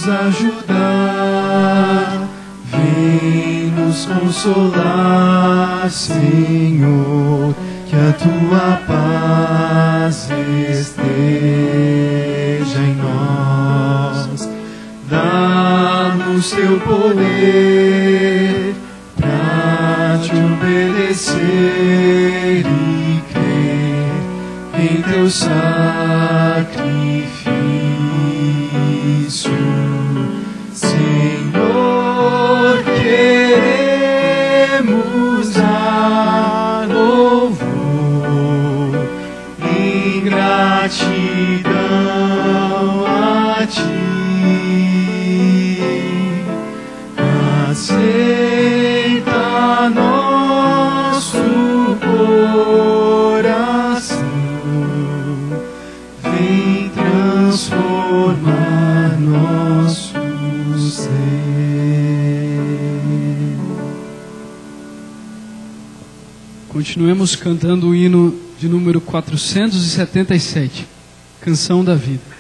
nos ajudar, vem nos consolar, Senhor, que a tua paz esteja em nós. Dá-nos teu poder pra te obedecer e crer em teu sacrifício. Senhor, queremos dar louvor em gratidão a ti. Aceita nosso coração, vem transformar nosso ser. Continuemos cantando o hino de número 477, Canção da Vida.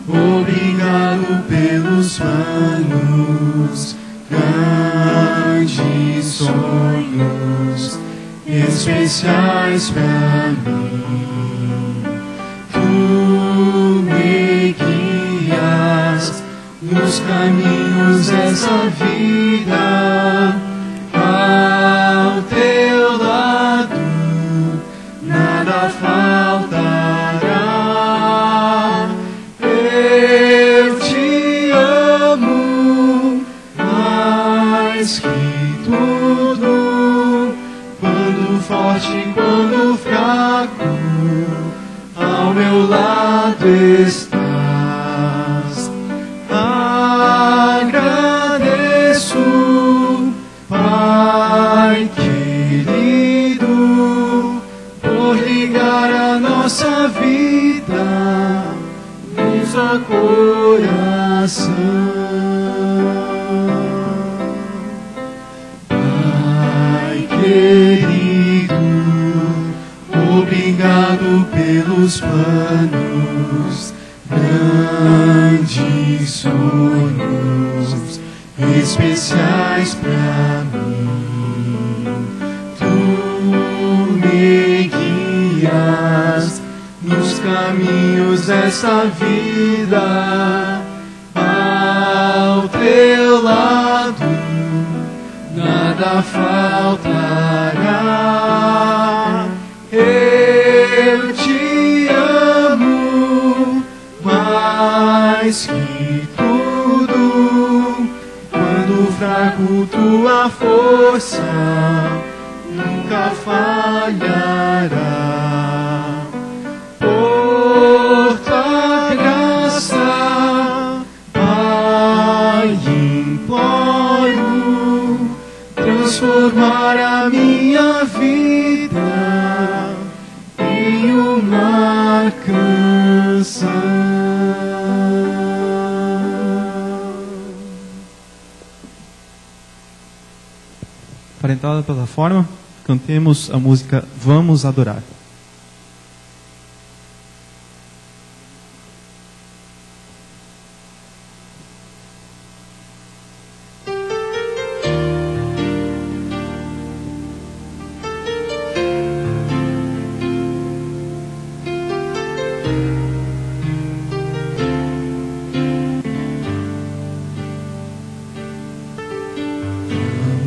Obrigado pelos planos, grandes sonhos especiais pra mim. Tu me guias nos caminhos dessa vida, ao teu lado nada faltará. Que tudo, quando forte, quando fraco, ao meu lado estás. Agradeço, Pai querido, por ligar a nossa vida num só coração. Querido, obrigado pelos planos, grandes sonhos especiais pra mim. Tu me guias nos caminhos dessa vida, ao teu lado nada faltará. Eu te amo mais que tudo. Quando fraco, tua força nunca falhará. Por tua graça, Pai, imploro transformar a minha vida em uma canção. Para entrar na plataforma, cantemos a música Vamos Adorar.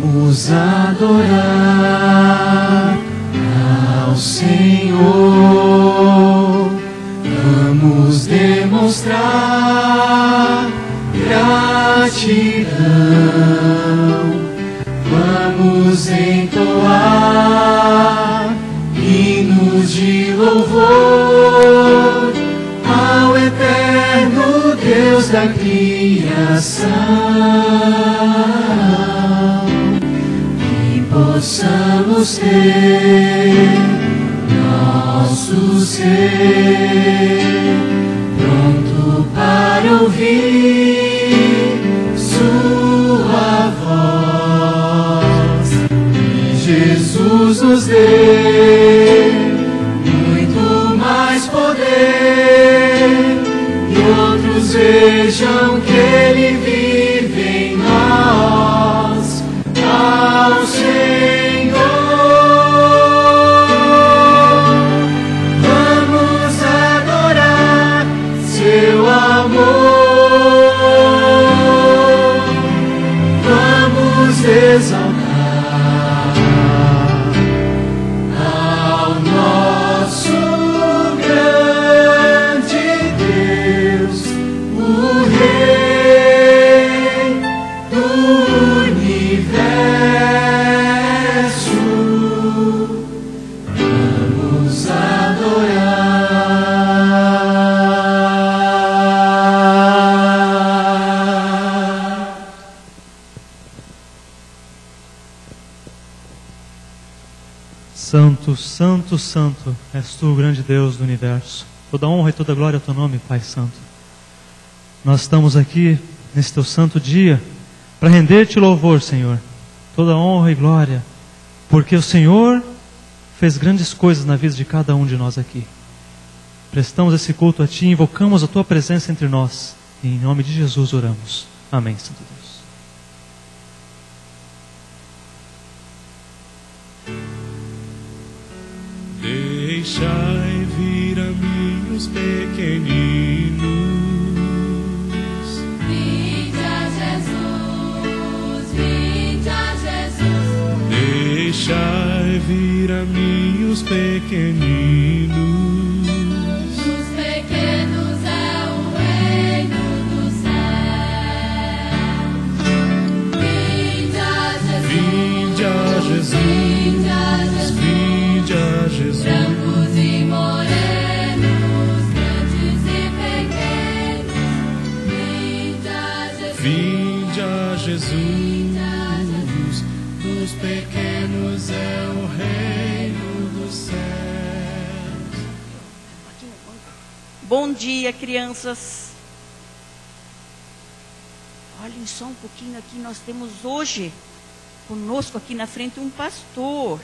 Vamos adorar ao Senhor, vamos demonstrar gratidão, vamos entoar hinos de louvor ao eterno Deus da criação, e possamos ter nosso ser pronto para ouvir sua voz, e Jesus nos dê muito mais poder, e outros vejam que Ele vive em nós, ao Senhor. Vamos adorar seu amor, vamos exaltar ao nosso grande Deus, o Rei do universo. Vamos adorar. Santo, santo, santo, és tu o grande Deus do universo. Toda honra e toda glória ao teu nome, Pai Santo. Nós estamos aqui nesse teu santo dia para render-te louvor, Senhor. Toda honra e glória, porque o Senhor fez grandes coisas na vida de cada um de nós aqui. Prestamos esse culto a Ti, invocamos a Tua presença entre nós. E em nome de Jesus oramos. Amém, Santo Deus. Deixai vir a mim os pequeninos. Vinde a Jesus, vinde a Jesus. Deixai vir a mim os pequeninos. Dos pequenos é o reino do céu. Vinde a Jesus, Vinde a Jesus, vinde a Jesus. vinde a Jesus. Brancos e morenos, grandes e pequenos. Vinde a Jesus, Vinde a Jesus, dos pequenos é o reino dos céus. Bom dia, crianças. Olhem só um pouquinho aqui, nós temos hoje conosco aqui na frente um pastor.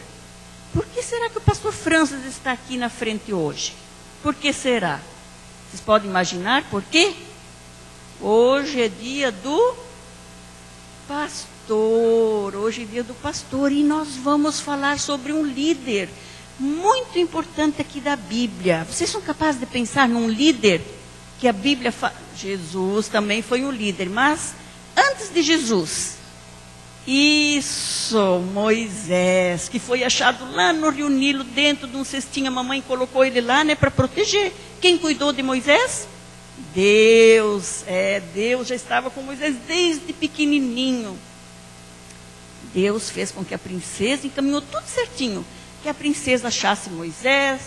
Por que será que o pastor Francis está aqui na frente hoje? Por que será? Vocês podem imaginar por quê? Hoje é dia do pastor. Hoje é dia do pastor e nós vamos falar sobre um líder muito importante aqui da Bíblia. Vocês são capazes de pensar num líder que a Bíblia fala? Jesus também foi um líder, mas antes de Jesus, isso, Moisés, que foi achado lá no Rio Nilo, dentro de um cestinho, a mamãe colocou ele lá, né, para proteger. Quem cuidou de Moisés? Deus. Deus já estava com Moisés desde pequenininho. Deus fez com que a princesa, encaminhou tudo certinho, que a princesa achasse Moisés,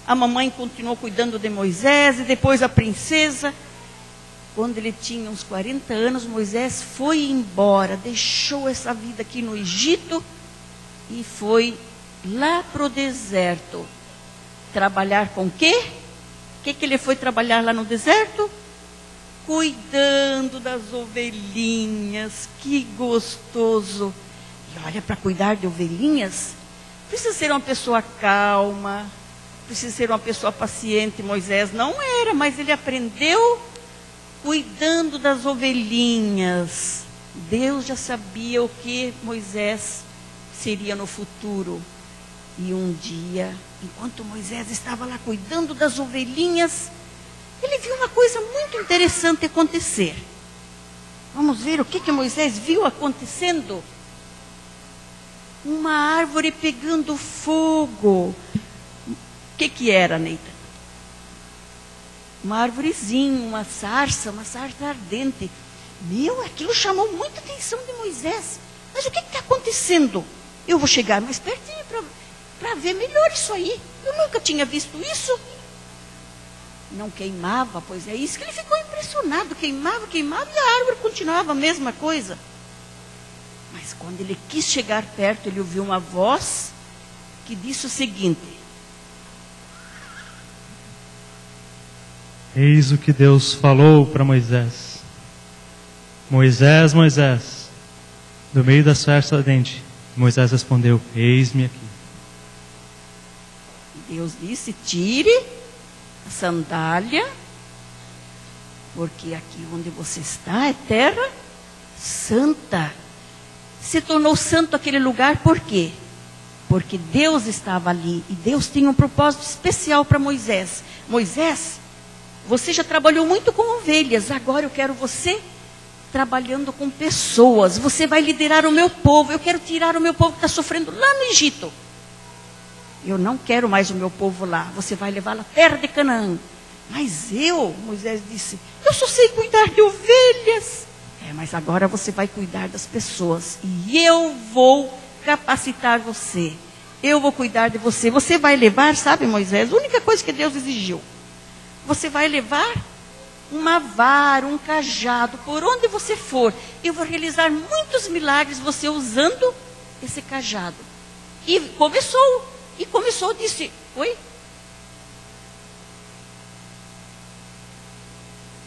a mamãe continuou cuidando de Moisés, e depois a princesa. Quando ele tinha uns 40 anos, Moisés foi embora, deixou essa vida aqui no Egito e foi lá para o deserto. Trabalhar com o quê? O que ele foi trabalhar lá no deserto? Cuidando das ovelhinhas. Que gostoso! E olha, para cuidar de ovelhinhas, precisa ser uma pessoa calma, precisa ser uma pessoa paciente. Moisés não era, mas ele aprendeu cuidando das ovelhinhas. Deus já sabia o que Moisés seria no futuro. E um dia, enquanto Moisés estava lá cuidando das ovelhinhas, ele viu uma coisa muito interessante acontecer. Vamos ver o que Moisés viu acontecendo? Uma árvore pegando fogo. O que era, Neita? Uma árvorezinha, uma sarça ardente. Aquilo chamou muita atenção de Moisés. Mas o que está acontecendo? Eu vou chegar mais pertinho para ver melhor isso aí. Eu nunca tinha visto isso. não queimava, pois é isso que ele ficou impressionado. Queimava, queimava e a árvore continuava a mesma coisa. Mas quando ele quis chegar perto, ele ouviu uma voz que disse o seguinte: Eis o que Deus falou para Moisés. Moisés, Moisés. Do meio da sarça ardente, Moisés respondeu: Eis-me aqui. Deus disse: tire a sandália, porque aqui onde você está é terra santa. Se tornou santo aquele lugar, por quê? Porque Deus estava ali e Deus tinha um propósito especial para Moisés. Moisés, você já trabalhou muito com ovelhas, agora eu quero você trabalhando com pessoas. Você vai liderar o meu povo. Eu quero tirar o meu povo que está sofrendo lá no Egito. Eu não quero mais o meu povo lá. Você vai levá-lo à terra de Canaã. Mas eu, Moisés disse, eu só sei cuidar de ovelhas. Mas agora você vai cuidar das pessoas. E eu vou capacitar você. Eu vou cuidar de você. Você vai levar, sabe, Moisés, a única coisa que Deus exigiu. Você vai levar uma vara, um cajado, por onde você for. Eu vou realizar muitos milagres você usando esse cajado. E começou, disse, oi?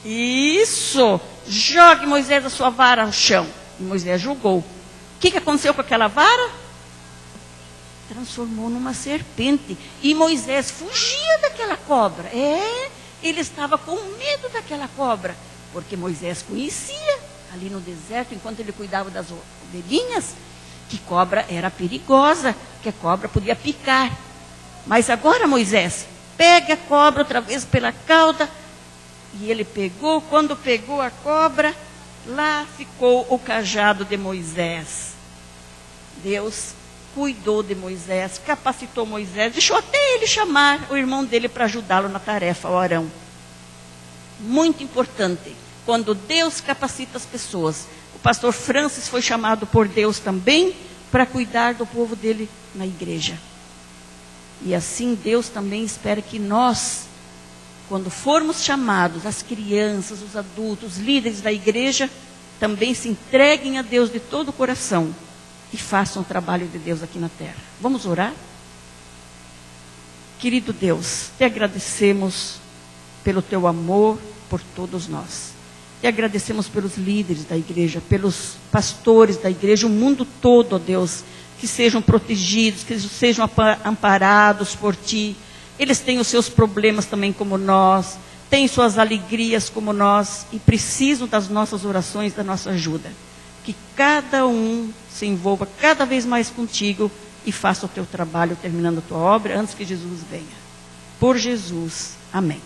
Isso! Jogue, Moisés, a sua vara ao chão. E Moisés jogou. O que aconteceu com aquela vara? Transformou numa serpente. E Moisés fugia daquela cobra. Ele estava com medo daquela cobra. Porque Moisés conhecia, ali no deserto, enquanto ele cuidava das ovelhinhas, que cobra era perigosa, que a cobra podia picar. Mas agora Moisés pega a cobra outra vez pela cauda. E ele pegou, quando pegou a cobra, lá ficou o cajado de Moisés. Deus cuidou de Moisés, capacitou Moisés, deixou até ele chamar o irmão dele para ajudá-lo na tarefa, o Arão. Muito importante, quando Deus capacita as pessoas. O pastor Francis foi chamado por Deus também para cuidar do povo dele na igreja. E assim Deus também espera que nós, quando formos chamados, as crianças, os adultos, os líderes da igreja, também se entreguem a Deus de todo o coração e façam o trabalho de Deus aqui na terra. Vamos orar? Querido Deus, te agradecemos pelo teu amor por todos nós. Te agradecemos pelos líderes da igreja, pelos pastores da igreja, o mundo todo, ó Deus, que sejam protegidos, que sejam amparados por ti. Eles têm os seus problemas também como nós, têm suas alegrias como nós e precisam das nossas orações, da nossa ajuda. Que cada um se envolva cada vez mais contigo e faça o teu trabalho terminando a tua obra antes que Jesus venha. Por Jesus. Amém.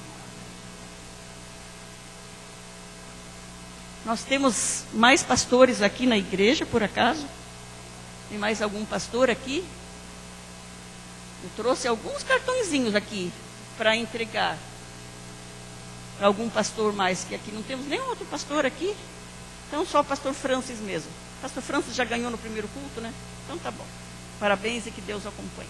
Nós temos mais pastores aqui na igreja, por acaso? Tem mais algum pastor aqui? Eu trouxe alguns cartõezinhos aqui para entregar. Para algum pastor mais, que aqui não temos nenhum outro pastor aqui. Então só o pastor Francis mesmo. O pastor Francis já ganhou no primeiro culto, né? Então tá bom. Parabéns e que Deus o acompanhe.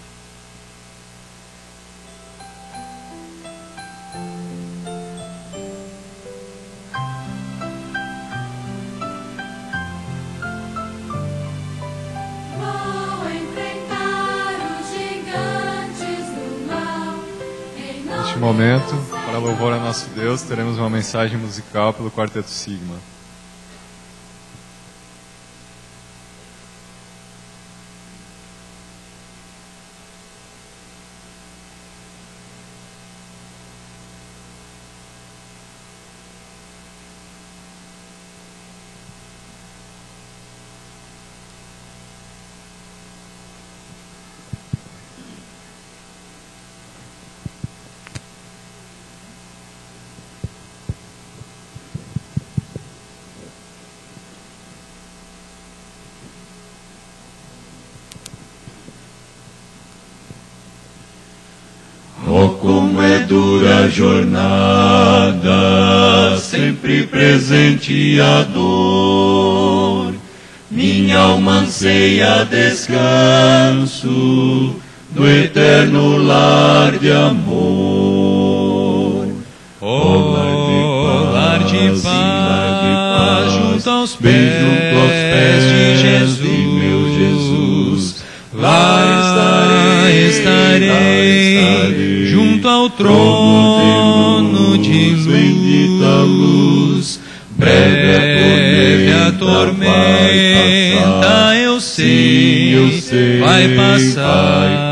Vou enfrentar os gigantes do mal. Neste momento, para louvor a nosso Deus, teremos uma mensagem musical pelo Quarteto Sigma. Oh, como é dura a jornada, sempre presente a dor. Minha alma anseia descanso do eterno lar de amor. lar de paz, junto aos pés de Jesus. Lá estarei, junto ao trono de luz. Bendita luz, breve a tormenta, eu sei, vai passar.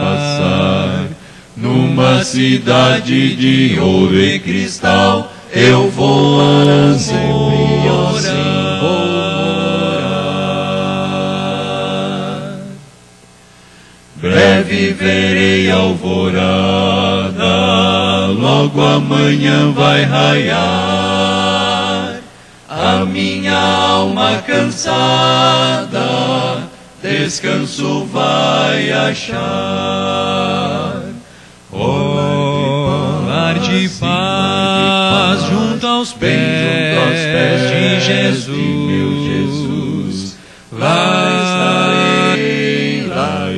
Numa cidade de ouro e cristal, eu vou para sempre, assim vou morar. Breve verei a alvorada, logo amanhã vai raiar. A minha alma cansada, descanso vai achar. Lar de paz, junto aos pés de Jesus. Lá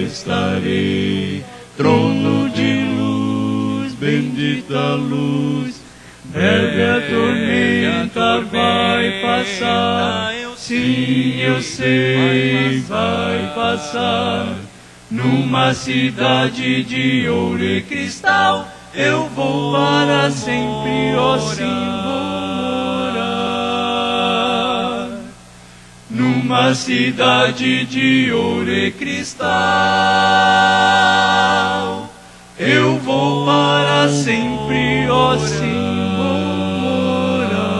estarei, trono de luz, bendita luz. Breve a tormenta vai passar, sim, eu sei, vai passar. Numa cidade de ouro e cristal, eu vou para sempre, assim vou morar. Numa cidade de ouro e cristal, eu vou para sempre, assim vou morar.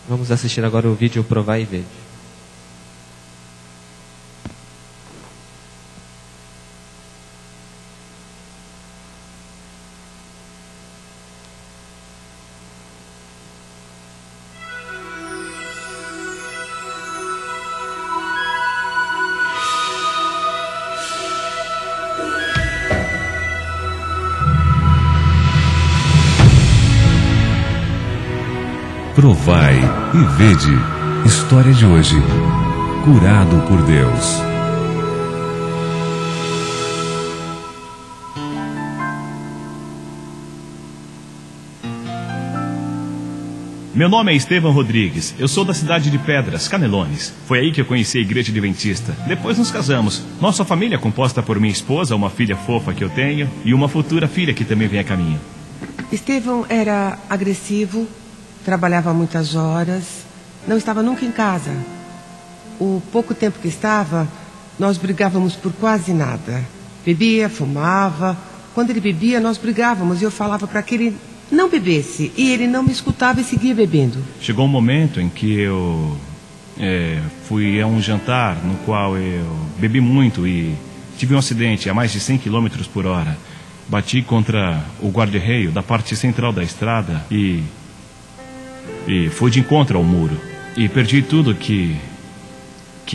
Vamos assistir agora o vídeo Provai e Vede. Provai e vede. História de hoje. Curado por Deus. Meu nome é Estevão Rodrigues. Eu sou da cidade de Pedras, Canelones. Foi aí que eu conheci a igreja adventista. Depois nos casamos. Nossa família é composta por minha esposa, uma filha fofa que eu tenho e uma futura filha que também vem a caminho. Estevão era agressivo, trabalhava muitas horas, não estava nunca em casa. O pouco tempo que estava, nós brigávamos por quase nada. Bebia, fumava. Quando ele bebia, nós brigávamos e eu falava para que ele não bebesse. E ele não me escutava e seguia bebendo. Chegou um momento em que eu fui a um jantar no qual eu bebi muito e tive um acidente a mais de 100 km por hora. Bati contra o guarda-reio da parte central da estrada e fui de encontro ao muro. E perdi tudo que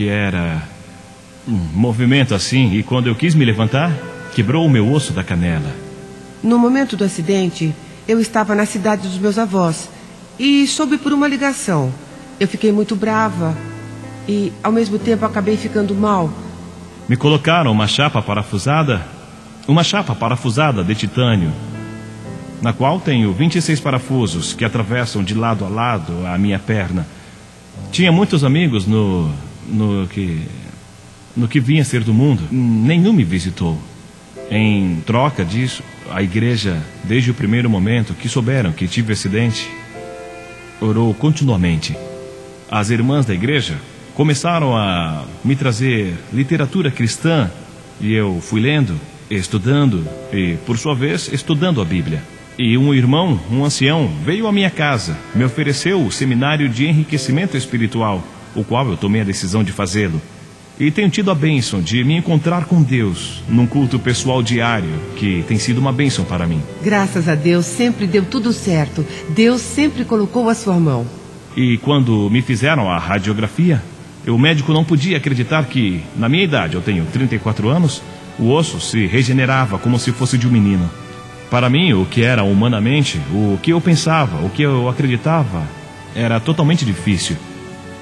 era um movimento assim. E quando eu quis me levantar, quebrou o meu osso da canela. No momento do acidente, eu estava na cidade dos meus avós e soube por uma ligação. Eu fiquei muito brava e, ao mesmo tempo, acabei ficando mal. Me colocaram uma chapa parafusada de titânio, na qual tenho 26 parafusos que atravessam de lado a lado a minha perna. Tinha muitos amigos no que vinha ser do mundo. Nenhum me visitou. Em troca disso, a igreja, desde o primeiro momento que souberam que tive acidente, orou continuamente. As irmãs da igreja começaram a me trazer literatura cristã e eu fui lendo, estudando e, por sua vez, estudando a Bíblia. E um irmão, um ancião, veio à minha casa, me ofereceu o seminário de enriquecimento espiritual, o qual eu tomei a decisão de fazê-lo. E tenho tido a bênção de me encontrar com Deus num culto pessoal diário, que tem sido uma bênção para mim. Graças a Deus, sempre deu tudo certo. Deus sempre colocou a sua mão. E quando me fizeram a radiografia, o médico não podia acreditar que, na minha idade, eu tenho 34 anos, o osso se regenerava como se fosse de um menino. Para mim, o que era humanamente, o que eu pensava, o que eu acreditava, era totalmente difícil.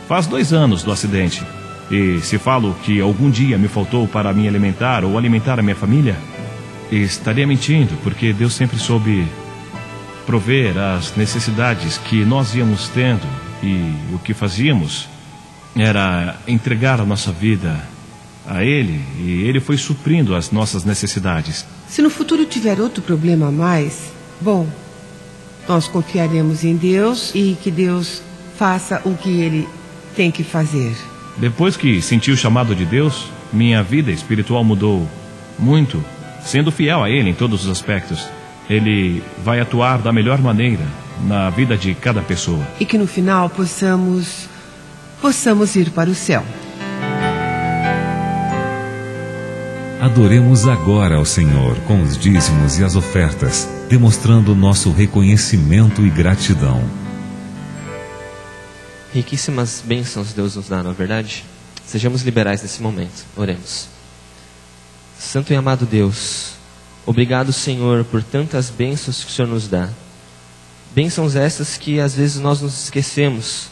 Faz 2 anos do acidente. E se falo que algum dia me faltou para me alimentar ou alimentar a minha família, estaria mentindo, porque Deus sempre soube prover as necessidades que nós íamos tendo, e o que fazíamos era entregar a nossa vida a Ele, e Ele foi suprindo as nossas necessidades. Se no futuro tiver outro problema a mais, bom, nós confiaremos em Deus e que Deus faça o que Ele tem que fazer. Depois que senti o chamado de Deus, minha vida espiritual mudou muito, sendo fiel a Ele em todos os aspectos. Ele vai atuar da melhor maneira na vida de cada pessoa. E que no final possamos ir para o céu. Adoremos agora ao Senhor com os dízimos e as ofertas, demonstrando nosso reconhecimento e gratidão. Riquíssimas bênçãos Deus nos dá, não é verdade? Sejamos liberais nesse momento. Oremos. Santo e amado Deus, obrigado, Senhor, por tantas bênçãos que o Senhor nos dá. Bênçãos essas que às vezes nós nos esquecemos.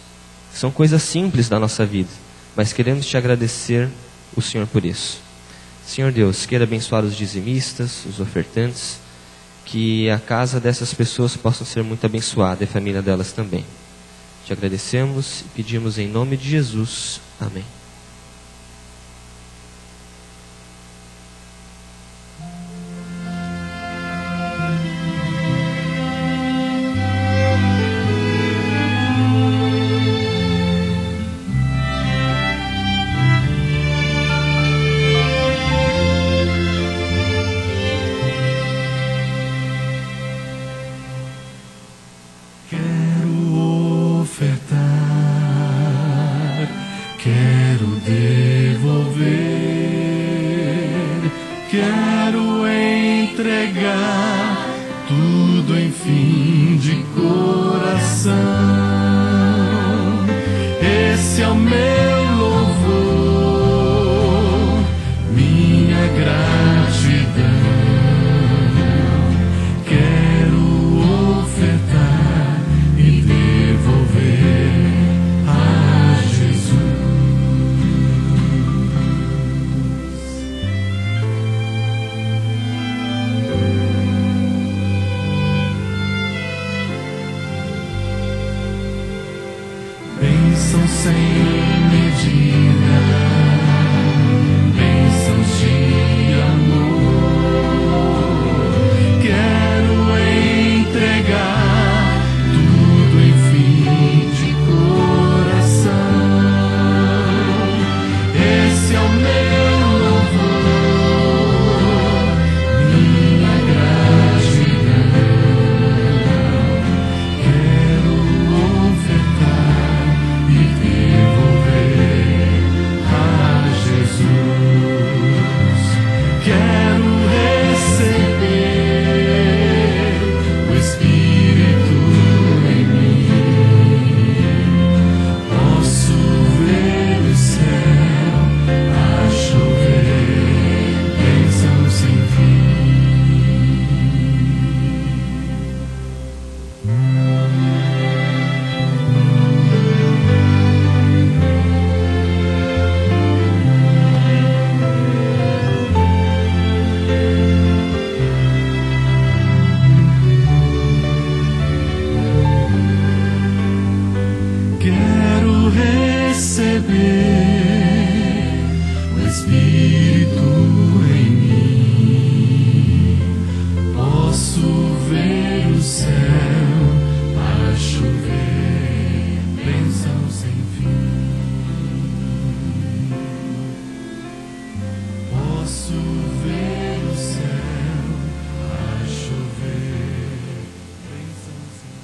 São coisas simples da nossa vida, mas queremos te agradecer, o Senhor, por isso. Senhor Deus, queira abençoar os dizimistas, os ofertantes, que a casa dessas pessoas possa ser muito abençoada e a família delas também. Te agradecemos e pedimos em nome de Jesus. Amém. Quero devolver, quero entregar tudo, enfim, de coração. Esse é o meu louvor, minha gratidão. Quero ofertar e devolver a Jesus. Bênçãos sem medida, bênçãos de amor. Quero entregar tudo, enfim, de coração. Esse é o meu louvor, minha gratidão. Quero ofertar e devolver a Jesus. Quero receber o Espírito em mim. Posso ver o céu a chover, bênçãos sem fim. Quero receber o Espírito em mim. Posso ver o céu a chover, bênçãos sem fim. Posso ver o céu a chover, bênçãos sem fim.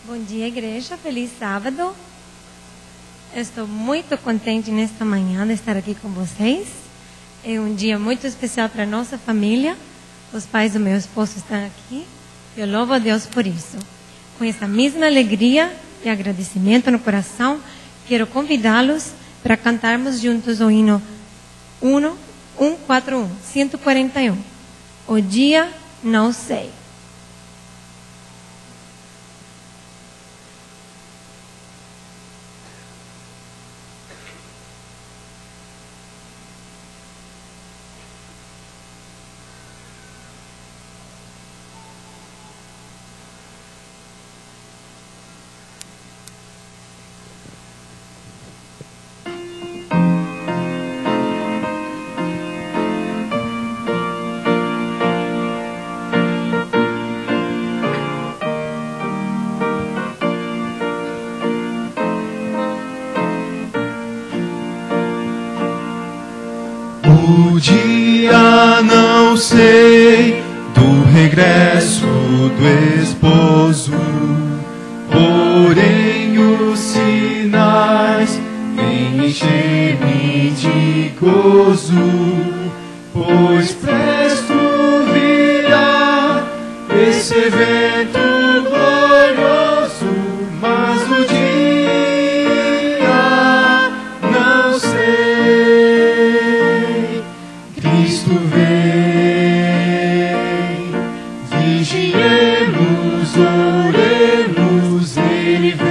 Bom dia, igreja. Feliz sábado. Eu estou muito contente nesta manhã de estar aqui com vocês. É um dia muito especial para a nossa família. Os pais do meu esposo estão aqui. Eu louvo a Deus por isso. Com essa mesma alegria e agradecimento no coração, quero convidá-los para cantarmos juntos o hino 141. O dia não sei. O dia não sei do regresso do esposo, porém os sinais vêm encher-me de gozo, pois presto virá esse evento glorioso, mas o dia não sei. Cristo vem, vigiemos, oremos, Ele vem.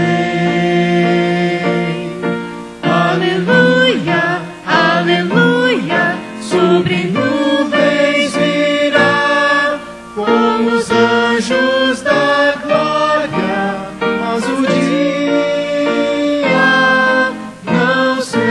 Aleluia, aleluia, sobre nuvens virá, como os anjos da glória, mas o dia não sei.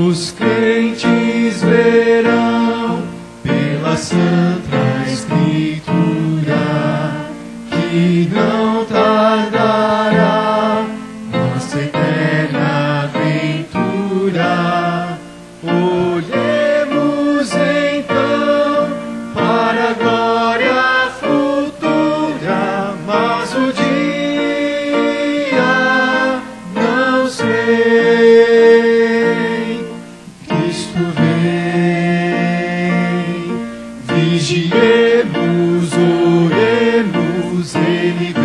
Os crentes verão pela Santa Escritura que não tardará nossa eterna aventura. Olhemos então para a glória futura, mas o dia não sei. Cristo vem, vigiemos, oremos, Ele vem.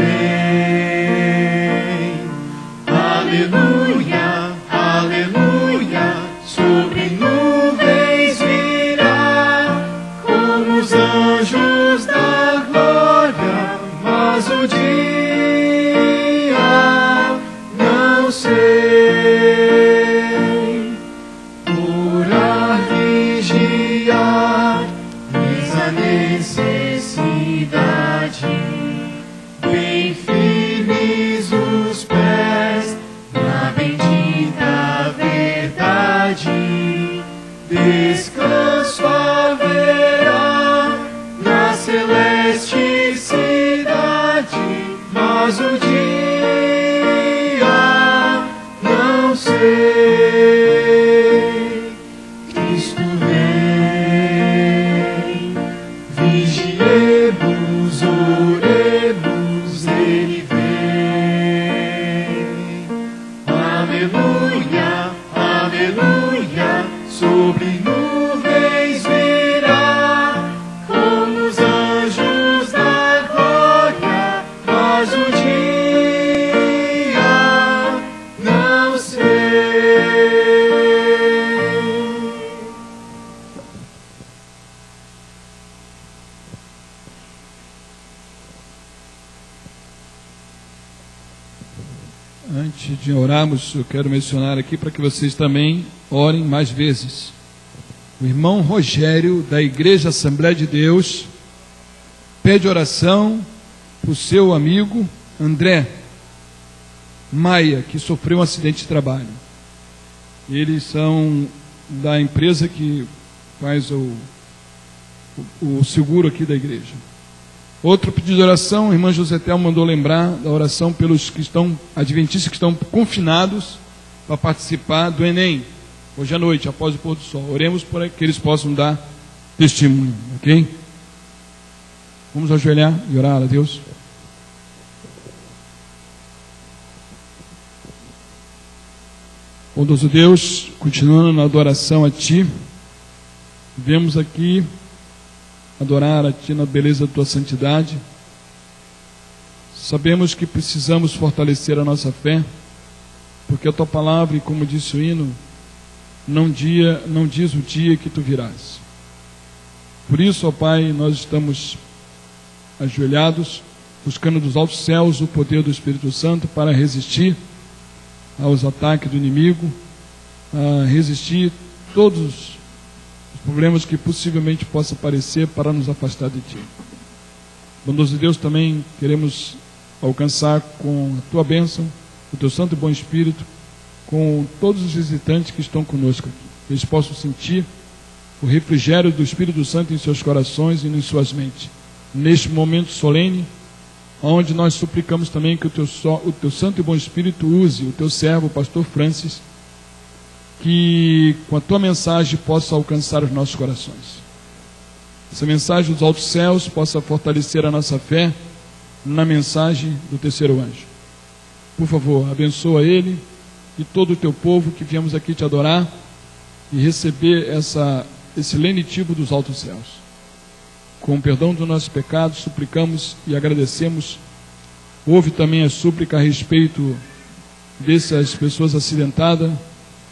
Aleluia, aleluia, sobre nuvens virá, como os anjos da glória, mas o dia não sei. Orar, vigiar, a necessidade, bem firmes os pés na bendita verdade, descanso haverá na celeste cidade, mas o dia não sei. Cristo vem, vigiemos, oremos, Ele vem. Aleluia, aleluia, sobre nuvens virá, como os anjos da glória, mas o dia não sei. Antes de orarmos, eu quero mencionar aqui para que vocês também orem mais vezes. O irmão Rogério, da Igreja Assembleia de Deus, pede oração para o seu amigo André Maia, que sofreu um acidente de trabalho. Eles são da empresa que faz o seguro aqui da igreja. Outro pedido de oração, a irmã José Tel mandou lembrar da oração pelos que estão, adventistas que estão confinados para participar do Enem, hoje à noite, após o pôr do sol. Oremos para que eles possam dar testemunho, ok? Vamos ajoelhar e orar a Deus. Bondoso Deus, continuando na adoração a Ti, viemos aqui adorar a Ti na beleza da Tua santidade. Sabemos que precisamos fortalecer a nossa fé, porque a Tua palavra, e como disse o hino, não diz o dia que Tu virás. Por isso, ó Pai, nós estamos ajoelhados, buscando dos altos céus o poder do Espírito Santo para resistir aos ataques do inimigo, a resistir todos os problemas que possivelmente possa aparecer para nos afastar de Ti. Bondoso Deus, também queremos alcançar com a Tua bênção, o Teu santo e bom Espírito, com todos os visitantes que estão conosco aqui. Eles possam sentir o refrigério do Espírito Santo em seus corações e em suas mentes. Neste momento solene, onde nós suplicamos também que o Teu santo e bom Espírito use o Teu servo, o pastor Francis, que com a tua mensagem possa alcançar os nossos corações. Essa mensagem dos altos céus possa fortalecer a nossa fé na mensagem do terceiro anjo. Por favor, abençoa ele e todo o teu povo que viemos aqui te adorar e receber esse lenitivo dos altos céus. Com o perdão dos nossos pecados, suplicamos e agradecemos. Houve também a súplica a respeito dessas pessoas acidentadas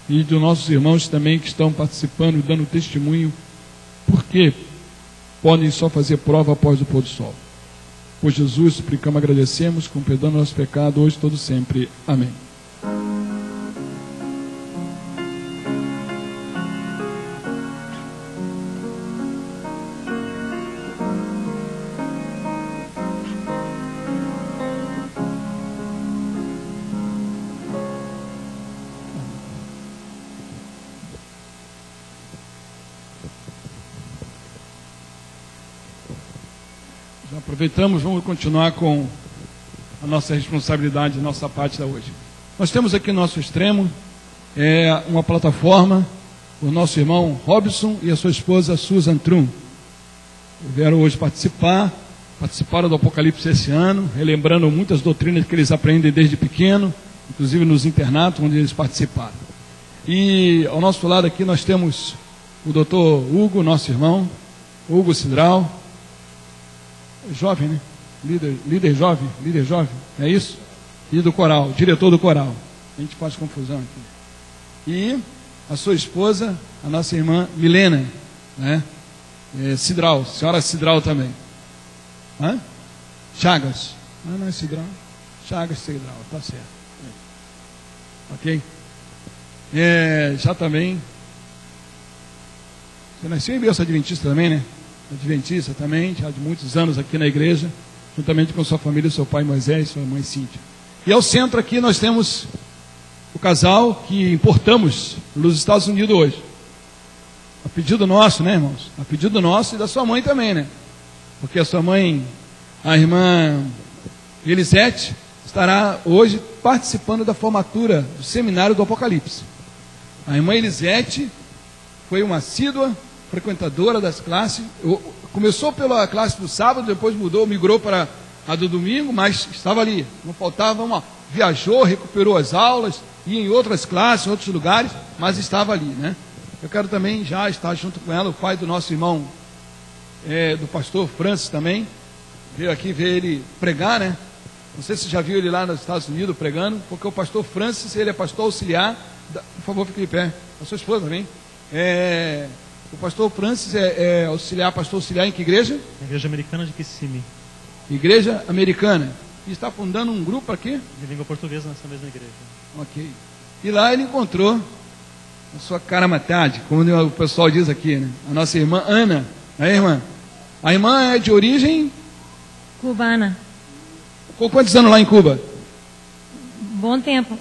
e dos nossos irmãos também que estão participando e dando testemunho, porque podem só fazer prova após o pôr do sol. Por Jesus, suplicamos, agradecemos, com perdão do nosso pecado, hoje e todo sempre. Amém. Aproveitamos, vamos continuar com a nossa responsabilidade, a nossa parte da hoje. Nós temos aqui no nosso extremo uma plataforma, o nosso irmão Robson e a sua esposa Susan Trum. Vieram hoje participaram do Apocalipse esse ano, relembrando muitas doutrinas que eles aprendem desde pequeno, inclusive nos internatos onde eles participaram. E ao nosso lado aqui nós temos o doutor Hugo, nosso irmão, Hugo Cidral, jovem, né? Líder jovem, é isso? E do coral, diretor do coral. A gente faz confusão aqui. E a sua esposa, a nossa irmã Milena, né? Cidral, senhora Cidral também. Hã? Chagas. Não é Cidral? Chagas Cidral, tá certo. Ok? Já também. Você nasceu em berço adventista também, né? Adventista também, já de muitos anos aqui na igreja, juntamente com sua família, seu pai Moisés e sua mãe Cíntia. E ao centro aqui nós temos o casal que importamos nos Estados Unidos hoje. A pedido nosso, né, irmãos? A pedido nosso e da sua mãe também, né? Porque a sua mãe, a irmã Elisete, estará hoje participando da formatura do seminário do Apocalipse. A irmã Elisete foi uma assídua frequentadora das classes, começou pela classe do sábado, depois migrou para a do domingo, mas estava ali, não faltava viajou, recuperou as aulas, ia em outras classes, em outros lugares, mas estava ali, né? Eu quero também já estar junto com ela, o pai do nosso irmão, do pastor Francis também, veio aqui ver ele pregar, né? Não sei se você já viu ele lá nos Estados Unidos pregando, porque o pastor Francis, ele é pastor auxiliar, por favor, fique de pé, a sua esposa também, o pastor Francis é pastor auxiliar em que igreja? Igreja Americana de Kissimmee. Igreja Americana. E está fundando um grupo aqui? De língua portuguesa nessa mesma igreja. Ok. E lá ele encontrou a sua cara matade, como o pessoal diz aqui, né? A nossa irmã Ana. Irmã? A irmã é de origem? Cubana. Com quantos anos lá em Cuba? Bom tempo.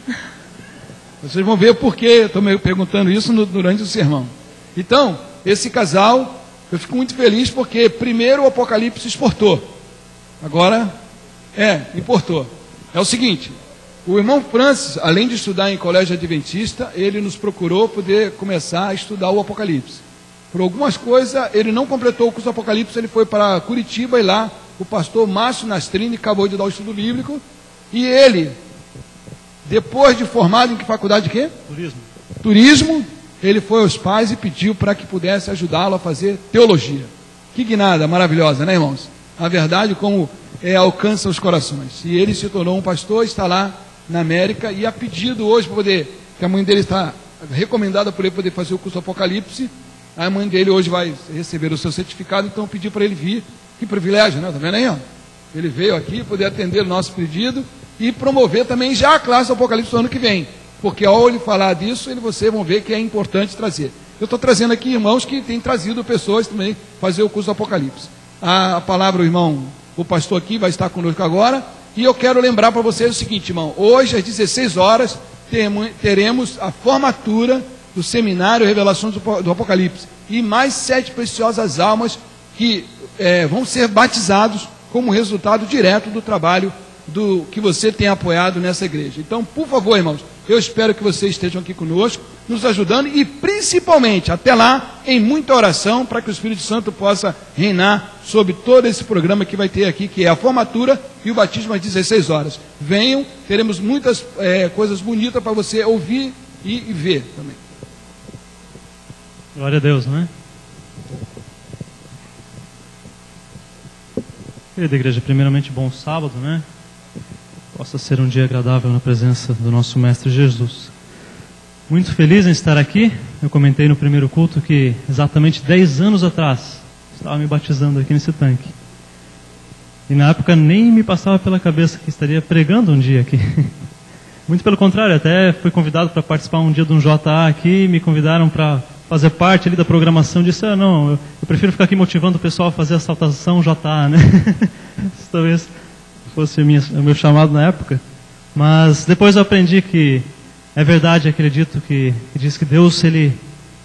Vocês vão ver por que eu estou me perguntando isso durante o sermão. Então, esse casal, eu fico muito feliz porque primeiro o Apocalipse exportou. Agora, importou. É o seguinte, o irmão Francis, além de estudar em colégio adventista, ele nos procurou poder começar a estudar o Apocalipse. Por algumas coisas, ele não completou o curso do Apocalipse, ele foi para Curitiba e lá o pastor Márcio Nastrini acabou de dar o estudo bíblico. E ele, depois de formado em que faculdade de quê? Turismo. Ele foi aos pais e pediu para que pudesse ajudá-lo a fazer teologia. Que guinada maravilhosa, né, irmãos? A verdade como alcança os corações. E ele se tornou um pastor, está lá na América, e a pedido hoje para poder, que a mãe dele está recomendada por ele poder fazer o curso do Apocalipse, a mãe dele hoje vai receber o seu certificado, então pediu para ele vir. Que privilégio, né? Tá vendo aí, ó? Ele veio aqui poder atender o nosso pedido e promover também já a classe do Apocalipse do ano que vem. Porque ao ele falar disso, vocês vão ver que é importante trazer. Eu estou trazendo aqui irmãos que têm trazido pessoas também fazer o curso do Apocalipse. A palavra, o pastor aqui vai estar conosco agora. E eu quero lembrar para vocês o seguinte, irmão. Hoje, às 16 horas, teremos a formatura do seminário Revelações do Apocalipse. E mais 7 preciosas almas que vão ser batizados como resultado direto do trabalho que você tem apoiado nessa igreja. Então, por favor, irmãos, Eu espero que vocês estejam aqui conosco, nos ajudando e principalmente, até lá, em muita oração, para que o Espírito Santo possa reinar sobre todo esse programa que vai ter aqui, que é a formatura e o batismo às 16 horas. Venham, teremos muitas coisas bonitas para você ouvir e ver também. Glória a Deus, não é? Querida igreja, primeiramente bom sábado, né? Possa ser um dia agradável na presença do nosso Mestre Jesus. Muito feliz em estar aqui. Eu comentei no primeiro culto que exatamente 10 anos atrás estava me batizando aqui nesse tanque. E na época nem me passava pela cabeça que estaria pregando um dia aqui. Muito pelo contrário, até fui convidado para participar um dia de um JA aqui, me convidaram para fazer parte ali da programação. Disse, não, eu prefiro ficar aqui motivando o pessoal a fazer a saltação JA, né? Isso talvez fosse o meu chamado na época. Mas depois eu aprendi que é verdade aquele dito que diz que Deus, Ele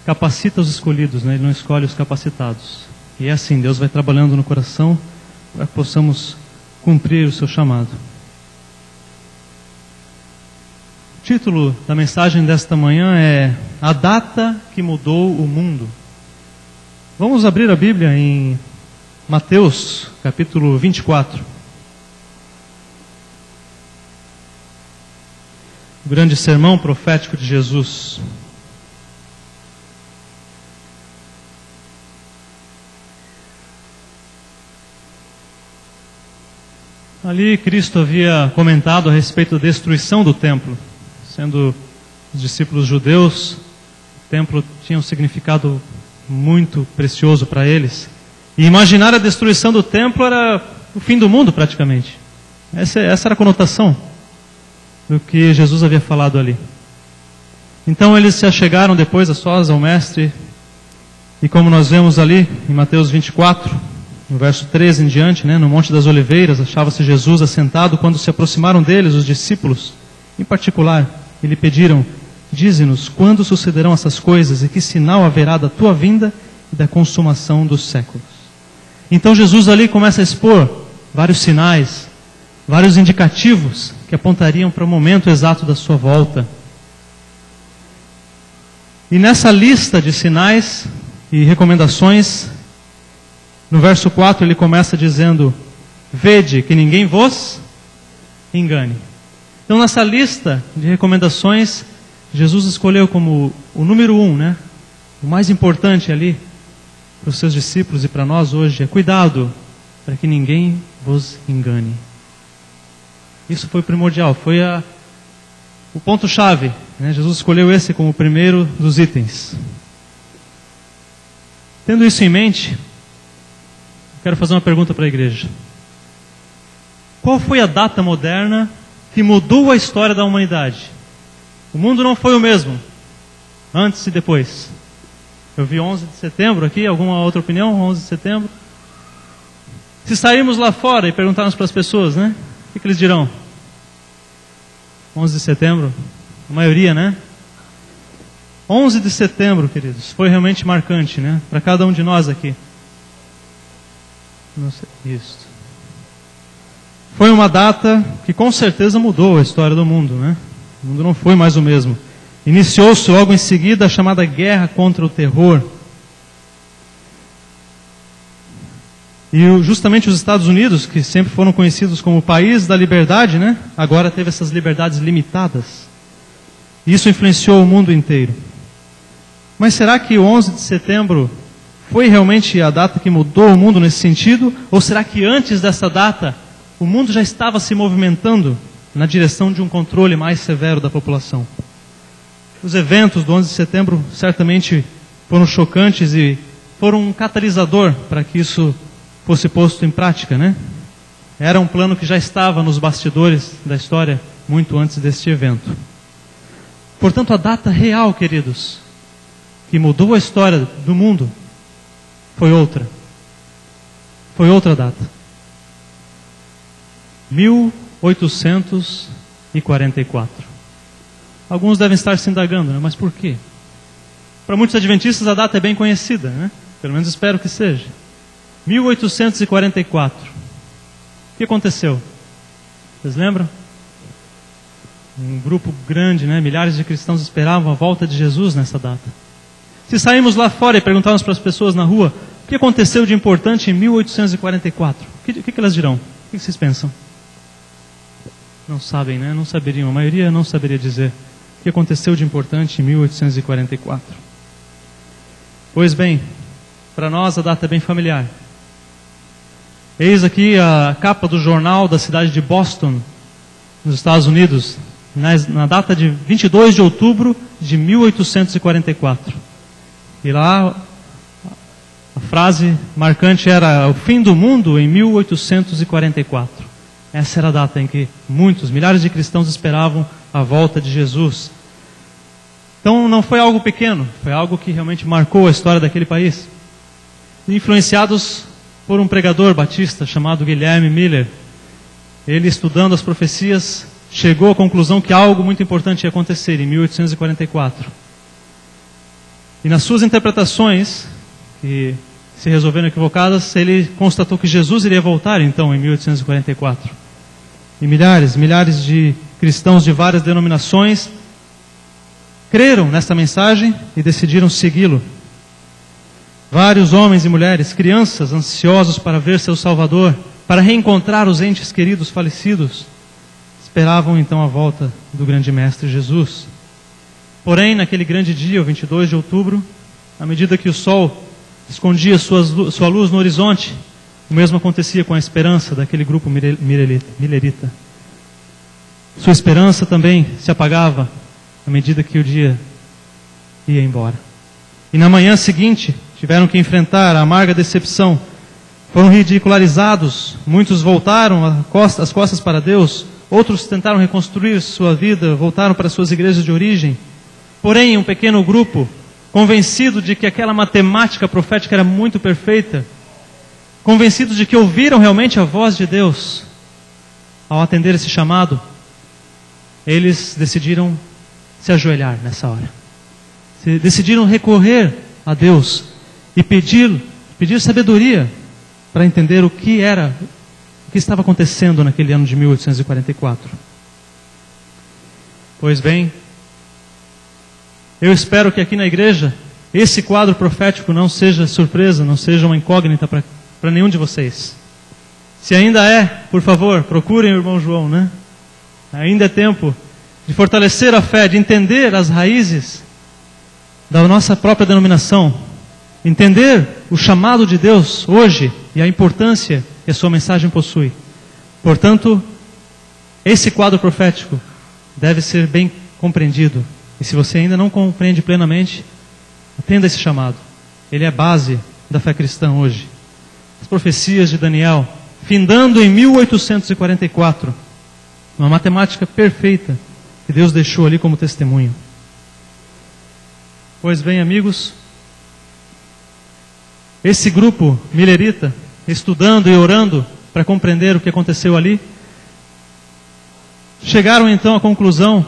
capacita os escolhidos, né? Ele não escolhe os capacitados. E é assim, Deus vai trabalhando no coração para que possamos cumprir o seu chamado. O título da mensagem desta manhã é A Data que Mudou o Mundo. Vamos abrir a Bíblia em Mateus, capítulo 24. O grande sermão profético de Jesus. Ali Cristo havia comentado a respeito da destruição do templo. Sendo os discípulos judeus, o templo tinha um significado muito precioso para eles. E imaginar a destruição do templo era o fim do mundo praticamente. Essa era a conotação do que Jesus havia falado ali. Então eles se achegaram depois a sós ao Mestre, e como nós vemos ali em Mateus 24, no verso 13 em diante, né, no Monte das Oliveiras, achava-se Jesus assentado quando se aproximaram deles os discípulos, em particular, e lhe pediram, dize-nos, quando sucederão essas coisas e que sinal haverá da tua vinda e da consumação dos séculos? Então Jesus ali começa a expor vários sinais, vários indicativos que apontariam para o momento exato da sua volta. E nessa lista de sinais e recomendações, no verso 4 ele começa dizendo, vede que ninguém vos engane. Então nessa lista de recomendações, Jesus escolheu como o número 1, né? O mais importante ali, para os seus discípulos e para nós hoje, é cuidado para que ninguém vos engane. Isso foi primordial, foi o ponto-chave, né? Jesus escolheu esse como o primeiro dos itens. Tendo isso em mente, quero fazer uma pergunta para a igreja. Qual foi a data moderna que mudou a história da humanidade? O mundo não foi o mesmo, antes e depois. Eu vi 11 de setembro aqui, alguma outra opinião? 11 de setembro? Se sairmos lá fora e perguntarmos para as pessoas, né? O que eles dirão? 11 de setembro? A maioria, né? 11 de setembro, queridos, foi realmente marcante, né? Para cada um de nós aqui. Não sei, isso. Foi uma data que com certeza mudou a história do mundo, né? O mundo não foi mais o mesmo. Iniciou-se logo em seguida a chamada guerra contra o terror. E justamente os Estados Unidos, que sempre foram conhecidos como o país da liberdade, né? Agora teve essas liberdades limitadas. E isso influenciou o mundo inteiro. Mas será que o 11 de setembro foi realmente a data que mudou o mundo nesse sentido? Ou será que antes dessa data o mundo já estava se movimentando na direção de um controle mais severo da população? Os eventos do 11 de setembro certamente foram chocantes e foram um catalisador para que isso fosse posto em prática, né? Era um plano que já estava nos bastidores da história muito antes deste evento. Portanto, a data real, queridos, que mudou a história do mundo, foi outra. Foi outra data. 1844. Alguns devem estar se indagando, né? Mas por quê? Para muitos adventistas a data é bem conhecida, né? Pelo menos espero que seja. 1844. O que aconteceu? Vocês lembram? Um grupo grande, né? Milhares de cristãos esperavam a volta de Jesus nessa data. Se sairmos lá fora e perguntarmos para as pessoas na rua o que aconteceu de importante em 1844, o que elas dirão? O que vocês pensam? Não sabem, né? Não saberiam. A maioria não saberia dizer o que aconteceu de importante em 1844. Pois bem, para nós a data é bem familiar. Eis aqui a capa do jornal da cidade de Boston, nos Estados Unidos, na data de 22 de outubro de 1844. E lá a frase marcante era: o fim do mundo em 1844. Essa era a data em que milhares de cristãos esperavam a volta de Jesus. Então não foi algo pequeno, foi algo que realmente marcou a história daquele país. Influenciados por um pregador batista chamado Guilherme Miller, ele, estudando as profecias, chegou à conclusão que algo muito importante ia acontecer em 1844. E nas suas interpretações, que se resolveram equivocadas, ele constatou que Jesus iria voltar então em 1844. E milhares de cristãos de várias denominações creram nesta mensagem e decidiram segui-lo. Vários homens e mulheres, crianças ansiosos para ver seu Salvador, para reencontrar os entes queridos falecidos, esperavam então a volta do grande Mestre Jesus. Porém, naquele grande dia, o 22 de outubro, à medida que o sol escondia sua luz no horizonte, o mesmo acontecia com a esperança daquele grupo milerita. Sua esperança também se apagava à medida que o dia ia embora. E na manhã seguinte, tiveram que enfrentar a amarga decepção. Foram ridicularizados, muitos voltaram as costas para Deus, outros tentaram reconstruir sua vida, voltaram para suas igrejas de origem. Porém, um pequeno grupo, convencido de que aquela matemática profética era muito perfeita, convencidos de que ouviram realmente a voz de Deus, ao atender esse chamado, eles decidiram se ajoelhar nessa hora. Decidiram recorrer a Deus e pedir sabedoria para entender o que estava acontecendo naquele ano de 1844. Pois bem, eu espero que aqui na igreja esse quadro profético não seja surpresa, não seja uma incógnita para nenhum de vocês. Se ainda é, por favor, procurem o irmão João, né? Ainda é tempo de fortalecer a fé, de entender as raízes da nossa própria denominação, entender o chamado de Deus hoje e a importância que a sua mensagem possui. Portanto, esse quadro profético deve ser bem compreendido. E se você ainda não compreende plenamente, atenda esse chamado. Ele é a base da fé cristã hoje. As profecias de Daniel, findando em 1844, uma matemática perfeita que Deus deixou ali como testemunho. Pois bem, amigos, esse grupo milerita, estudando e orando para compreender o que aconteceu ali, chegaram então à conclusão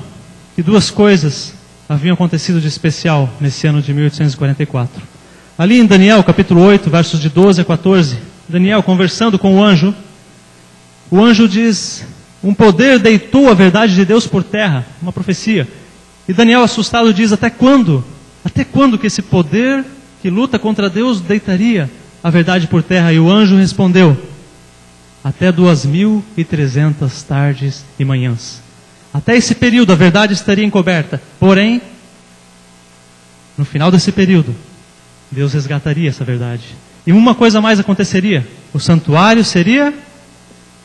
que duas coisas haviam acontecido de especial nesse ano de 1844. Ali em Daniel, capítulo 8, versos de 12 a 14, Daniel conversando com o anjo diz: um poder deitou a verdade de Deus por terra, uma profecia. E Daniel, assustado, diz: até quando? Até quando que esse poder que luta contra Deus deitaria a verdade por terra? E o anjo respondeu: até 2300 tardes e manhãs. Até esse período a verdade estaria encoberta. Porém, no final desse período, Deus resgataria essa verdade. E uma coisa mais aconteceria: o santuário seria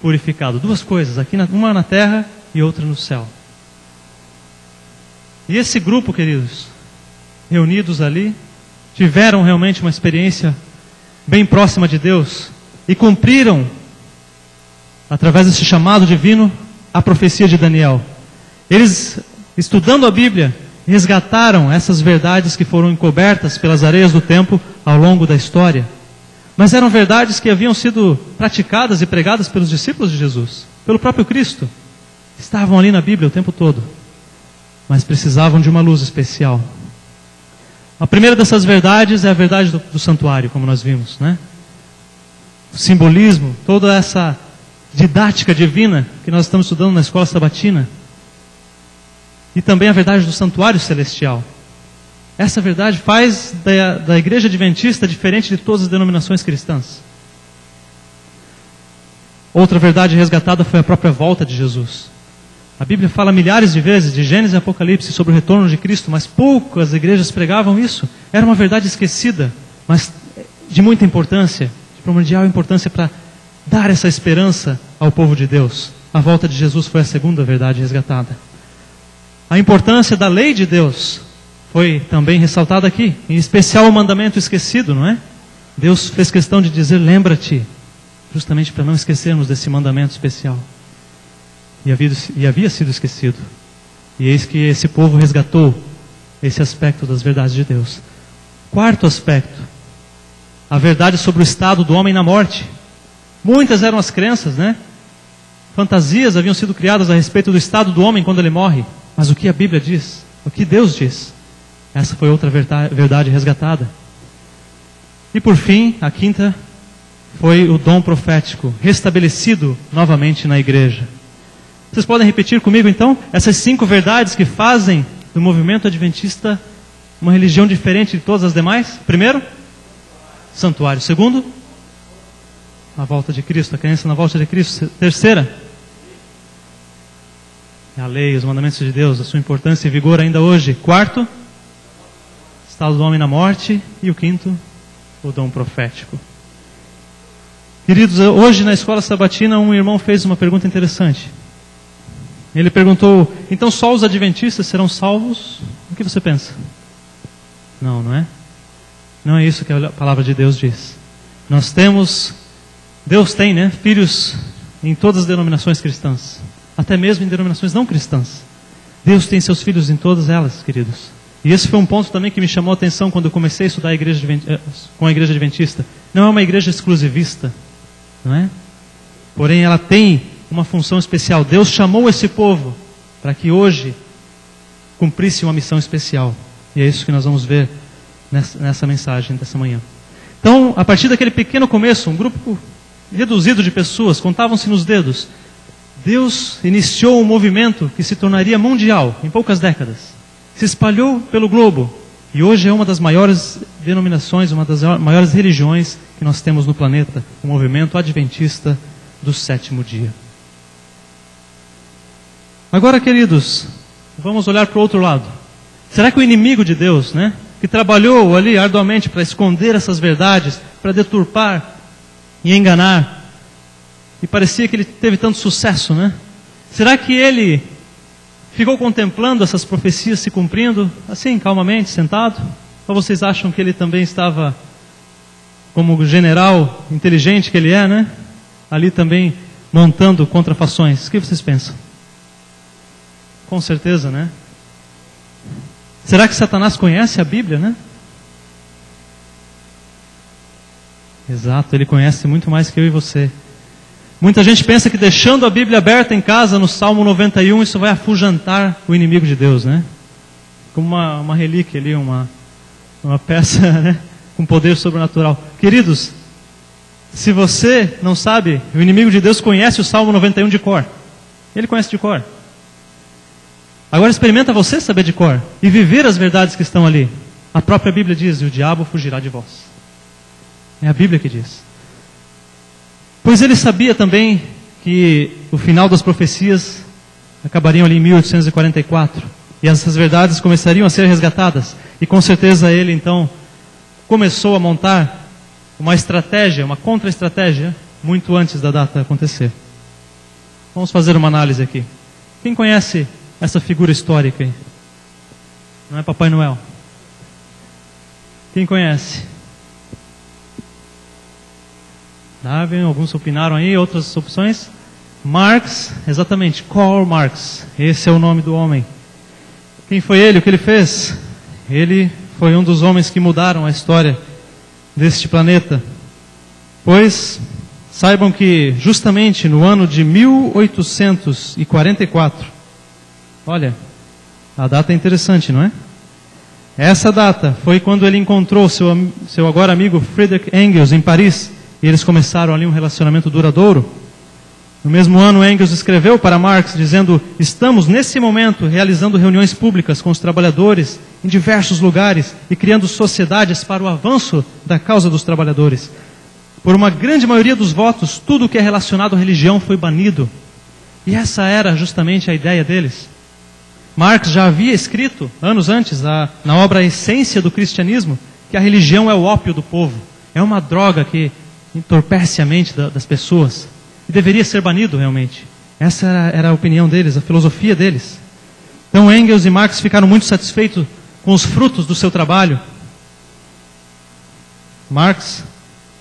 purificado. Duas coisas, uma na terra e outra no céu. E esse grupo, queridos, reunidos ali, tiveram realmente uma experiência bem próxima de Deus e cumpriram, através desse chamado divino, a profecia de Daniel. Eles, estudando a Bíblia, resgataram essas verdades que foram encobertas pelas areias do tempo ao longo da história. Mas eram verdades que haviam sido praticadas e pregadas pelos discípulos de Jesus, pelo próprio Cristo. Estavam ali na Bíblia o tempo todo, mas precisavam de uma luz especial. A primeira dessas verdades é a verdade do santuário, como nós vimos, né? O simbolismo, toda essa didática divina que nós estamos estudando na escola sabatina. e também a verdade do santuário celestial. Essa verdade faz da igreja adventista diferente de todas as denominações cristãs. Outra verdade resgatada foi a própria volta de Jesus. A Bíblia fala milhares de vezes, de Gênesis e Apocalipse, sobre o retorno de Cristo, mas poucas igrejas pregavam isso. Era uma verdade esquecida, mas de muita importância, de primordial importância para dar essa esperança ao povo de Deus. A volta de Jesus foi a segunda verdade resgatada. A importância da lei de Deus foi também ressaltada aqui, em especial o mandamento esquecido, não é? Deus fez questão de dizer, lembra-te, justamente para não esquecermos desse mandamento especial. E havia sido esquecido. E eis que esse povo resgatou esse aspecto das verdades de Deus. Quarto aspecto, a verdade sobre o estado do homem na morte. Muitas eram as crenças, né? Fantasias haviam sido criadas a respeito do estado do homem quando ele morre. Mas o que a Bíblia diz? O que Deus diz? Essa foi outra verdade resgatada. E por fim, a quinta foi o dom profético, restabelecido novamente na igreja. Vocês podem repetir comigo então essas 5 verdades que fazem do movimento adventista uma religião diferente de todas as demais? Primeiro, santuário. Segundo, a volta de Cristo, a crença na volta de Cristo. Terceira, a lei, os mandamentos de Deus, a sua importância e vigor ainda hoje. Quarto, estado do homem na morte. E o quinto, o dom profético. Queridos, hoje na escola sabatina um irmão fez uma pergunta interessante. Ele perguntou, então só os adventistas serão salvos? O que você pensa? Não, não é? Não é isso que a palavra de Deus diz. Deus tem, né, filhos em todas as denominações cristãs. Até mesmo em denominações não cristãs. Deus tem seus filhos em todas elas, queridos. E esse foi um ponto também que me chamou a atenção quando eu comecei a estudar com a igreja adventista. Não é uma igreja exclusivista, não é? Porém, ela tem uma função especial. Deus chamou esse povo para que hoje cumprisse uma missão especial. E é isso que nós vamos ver nessa mensagem dessa manhã. Então, a partir daquele pequeno começo, um grupo reduzido de pessoas, contavam-se nos dedos, Deus iniciou um movimento que se tornaria mundial em poucas décadas. Se espalhou pelo globo e hoje é uma das maiores denominações, uma das maiores religiões que nós temos no planeta, o movimento adventista do 7º dia. Agora, queridos, vamos olhar para o outro lado. Será que o inimigo de Deus, né, que trabalhou ali arduamente para esconder essas verdades, para deturpar e enganar, e parecia que ele teve tanto sucesso, né? Será que ele ficou contemplando essas profecias se cumprindo, assim, calmamente, sentado? Ou vocês acham que ele também estava, como general inteligente que ele é, né, ali também montando contrafações? O que vocês pensam? Com certeza, né? Será que Satanás conhece a Bíblia, né? Exato, ele conhece muito mais que eu e você. Muita gente pensa que deixando a Bíblia aberta em casa, no Salmo 91, isso vai afugentar o inimigo de Deus, né? Como uma relíquia ali, uma peça, né, com poder sobrenatural. Queridos, se você não sabe, o inimigo de Deus conhece o Salmo 91 de cor. Ele conhece de cor. Agora experimenta você saber de cor e viver as verdades que estão ali. A própria Bíblia diz, e o diabo fugirá de vós. É a Bíblia que diz. Pois ele sabia também que o final das profecias acabariam ali em 1844. E essas verdades começariam a ser resgatadas. E com certeza ele então começou a montar uma estratégia, uma contra-estratégia, muito antes da data acontecer. Vamos fazer uma análise aqui. Quem conhece essa figura histórica aí? Não é Papai Noel? Quem conhece? Darwin, alguns opinaram aí, outras opções. Marx, exatamente, Karl Marx. Esse é o nome do homem. Quem foi ele? O que ele fez? Ele foi um dos homens que mudaram a história deste planeta. Pois, saibam que justamente no ano de 1844, olha, a data é interessante, não é? Essa data foi quando ele encontrou seu agora amigo Friedrich Engels em Paris, e eles começaram ali um relacionamento duradouro. No mesmo ano, Engels escreveu para Marx dizendo: estamos nesse momento realizando reuniões públicas com os trabalhadores em diversos lugares e criando sociedades para o avanço da causa dos trabalhadores. Por uma grande maioria dos votos, tudo o que é relacionado à religião foi banido. E essa era justamente a ideia deles. Marx já havia escrito, anos antes, na obra A Essência do Cristianismo, que a religião é o ópio do povo. É uma droga que entorpece a mente das pessoas. E deveria ser banido realmente. Essa era a opinião deles, a filosofia deles. Então Engels e Marx ficaram muito satisfeitos com os frutos do seu trabalho. Marx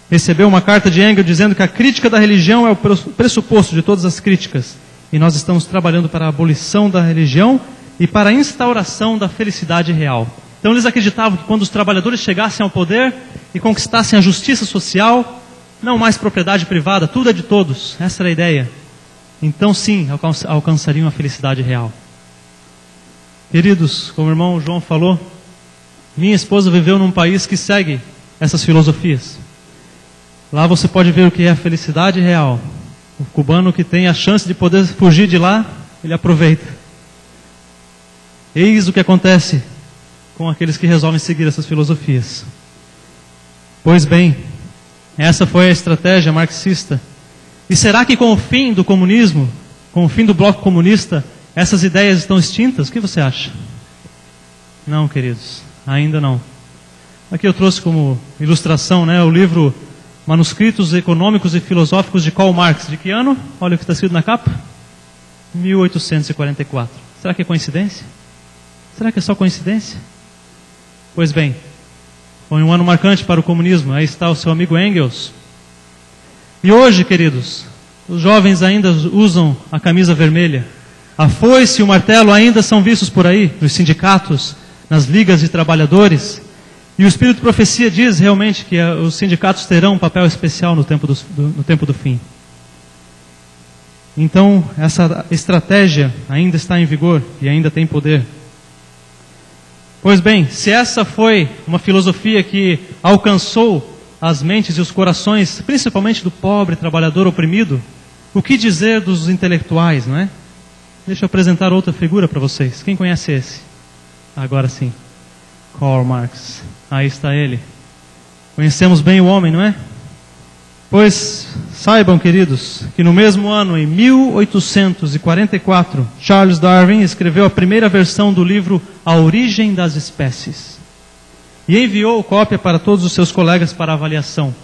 recebeu uma carta de Engels dizendo que a crítica da religião é o pressuposto de todas as críticas. E nós estamos trabalhando para a abolição da religião e para a instauração da felicidade real. Então eles acreditavam que quando os trabalhadores chegassem ao poder e conquistassem a justiça social, não mais propriedade privada, tudo é de todos. Essa era a ideia. Então sim, alcançariam a felicidade real. Queridos, como o irmão João falou, minha esposa viveu num país que segue essas filosofias. Lá você pode ver o que é a felicidade real. O cubano que tem a chance de poder fugir de lá, ele aproveita. Eis o que acontece com aqueles que resolvem seguir essas filosofias. Pois bem, essa foi a estratégia marxista. E será que com o fim do comunismo, com o fim do bloco comunista, essas ideias estão extintas? O que você acha? Não, queridos, ainda não. Aqui eu trouxe como ilustração, o livro Manuscritos Econômicos e Filosóficos de Karl Marx. De que ano? Olha o que está escrito na capa. 1844. Será que é coincidência? Será que é só coincidência? Pois bem, foi um ano marcante para o comunismo. Aí está o seu amigo Engels. E hoje, queridos, os jovens ainda usam a camisa vermelha. A foice e o martelo ainda são vistos por aí, nos sindicatos, nas ligas de trabalhadores. E o Espírito de Profecia diz realmente que os sindicatos terão um papel especial no tempo do fim. Então, essa estratégia ainda está em vigor e ainda tem poder. Pois bem, se essa foi uma filosofia que alcançou as mentes e os corações, principalmente do pobre trabalhador oprimido, o que dizer dos intelectuais, não é? Deixa eu apresentar outra figura para vocês. Quem conhece esse? Agora sim. Karl Marx. Aí está ele. Conhecemos bem o homem, não é? Pois saibam, queridos, que no mesmo ano, em 1844, Charles Darwin escreveu a primeira versão do livro A Origem das Espécies e enviou cópia para todos os seus colegas para avaliação.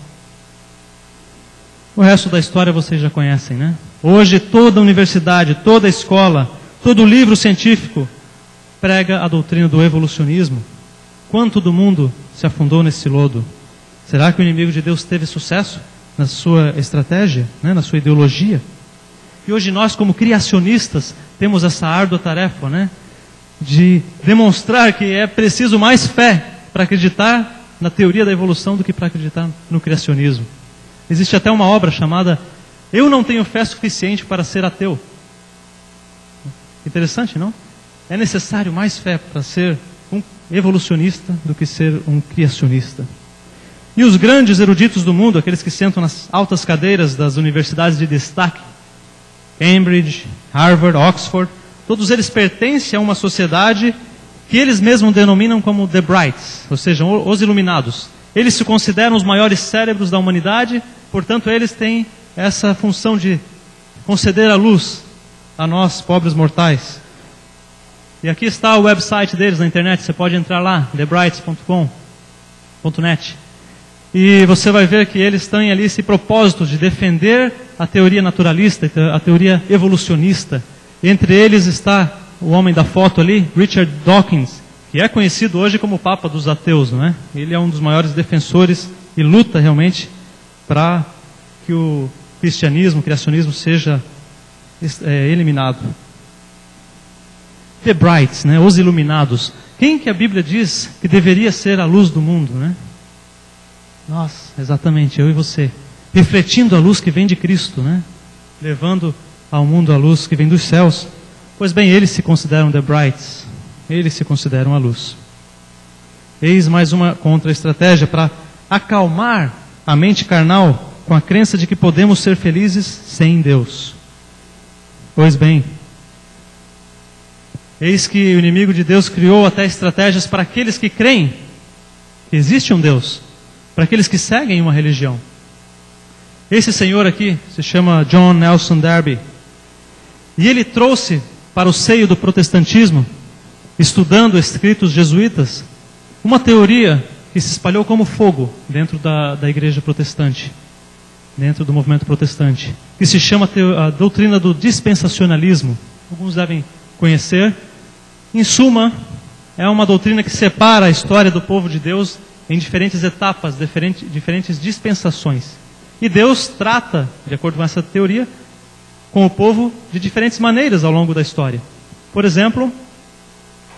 O resto da história vocês já conhecem, né? Hoje toda universidade, toda escola, todo livro científico prega a doutrina do evolucionismo. Quanto do mundo se afundou nesse lodo? Será que o inimigo de Deus teve sucesso na sua estratégia, na sua ideologia? E hoje nós, como criacionistas, temos essa árdua tarefa, de demonstrar que é preciso mais fé para acreditar na teoria da evolução do que para acreditar no criacionismo. Existe até uma obra chamada Eu Não Tenho Fé Suficiente para Ser Ateu. Interessante, não? É necessário mais fé para ser um evolucionista do que ser um criacionista. E os grandes eruditos do mundo, aqueles que sentam nas altas cadeiras das universidades de destaque, Cambridge, Harvard, Oxford, todos eles pertencem a uma sociedade que eles mesmos denominam como The Brights, ou seja, os iluminados. Eles se consideram os maiores cérebros da humanidade, portanto eles têm essa função de conceder a luz a nós, pobres mortais. E aqui está o website deles na internet, você pode entrar lá, thebrights.com.net. E você vai ver que eles têm ali esse propósito de defender a teoria naturalista, a teoria evolucionista. Entre eles está o homem da foto ali, Richard Dawkins, que é conhecido hoje como o Papa dos ateus, não é? Ele é um dos maiores defensores e luta realmente para que o criacionismo seja eliminado. The Brights, os iluminados. Quem que a Bíblia diz que deveria ser a luz do mundo, Nós, exatamente, eu e você. Refletindo a luz que vem de Cristo, Levando ao mundo a luz que vem dos céus. Pois bem, eles se consideram The Brights. Eles se consideram a luz. Eis mais uma contra-estratégia para acalmar a mente carnal com a crença de que podemos ser felizes sem Deus. Pois bem, eis que o inimigo de Deus criou até estratégias para aqueles que creem que existe um Deus, para aqueles que seguem uma religião. Esse senhor aqui se chama John Nelson Darby, e ele trouxe para o seio do protestantismo, estudando escritos jesuítas, uma teoria que se espalhou como fogo dentro da igreja protestante, dentro do movimento protestante, que se chama a doutrina do dispensacionalismo. Alguns devem conhecer. Em suma, é uma doutrina que separa a história do povo de Deus em diferentes etapas, diferentes dispensações. E Deus trata, de acordo com essa teoria, com o povo de diferentes maneiras ao longo da história. Por exemplo,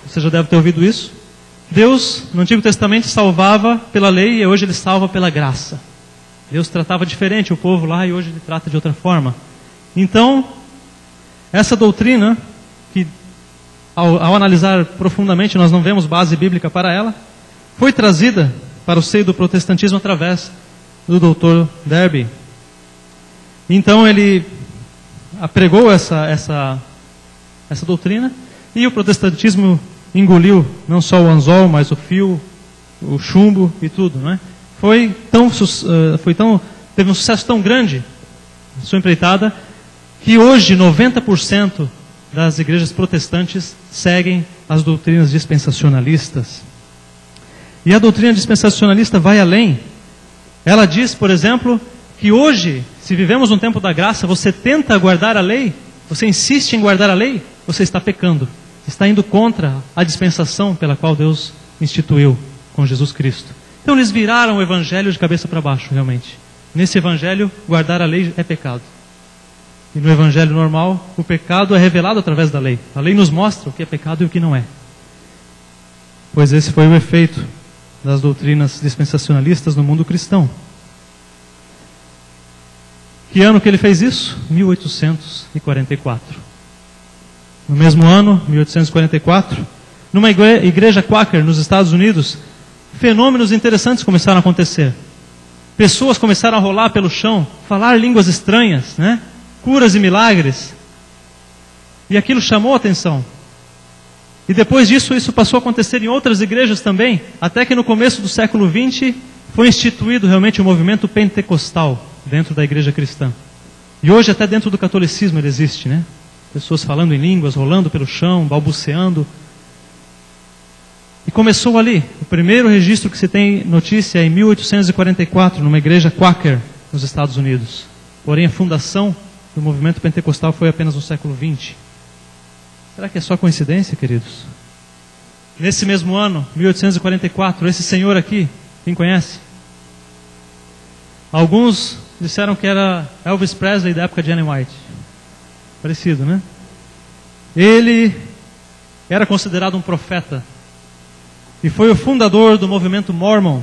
você já deve ter ouvido isso, Deus, no Antigo Testamento, salvava pela lei e hoje Ele salva pela graça. Deus tratava diferente o povo lá e hoje Ele trata de outra forma. Então, essa doutrina, que ao analisar profundamente nós não vemos base bíblica para ela, foi trazida para o seio do protestantismo através do Dr. Darby. Então ele apregou essa doutrina e o protestantismo engoliu não só o anzol, mas o fio, o chumbo e tudo, não é? Teve um sucesso tão grande na sua empreitada que hoje 90% das igrejas protestantes seguem as doutrinas dispensacionalistas. E a doutrina dispensacionalista vai além. Ela diz, por exemplo, que hoje, se vivemos um tempo da graça, você tenta guardar a lei, você insiste em guardar a lei, você está pecando. Está indo contra a dispensação pela qual Deus instituiu com Jesus Cristo. Então eles viraram o evangelho de cabeça para baixo, realmente. Nesse evangelho, guardar a lei é pecado. E no evangelho normal, o pecado é revelado através da lei. A lei nos mostra o que é pecado e o que não é. Pois esse foi o efeito das doutrinas dispensacionalistas no mundo cristão. Que ano que ele fez isso? 1844. No mesmo ano, 1844, numa igreja quaker nos Estados Unidos, fenômenos interessantes começaram a acontecer. Pessoas começaram a rolar pelo chão, falar línguas estranhas, né? Curas e milagres. E aquilo chamou a atenção. E depois disso, isso passou a acontecer em outras igrejas também, até que no começo do século XX foi instituído realmente o movimento pentecostal dentro da igreja cristã. E hoje até dentro do catolicismo ele existe, né? Pessoas falando em línguas, rolando pelo chão, balbuciando. E começou ali. O primeiro registro que se tem notícia é em 1844, numa igreja quaker nos Estados Unidos. Porém, a fundação do movimento pentecostal foi apenas no século XX. Será que é só coincidência, queridos? Nesse mesmo ano, 1844, esse senhor aqui, quem conhece? Alguns disseram que era Elvis Presley da época de Annie White. Parecido, né? Ele era considerado um profeta. E foi o fundador do movimento Mormon.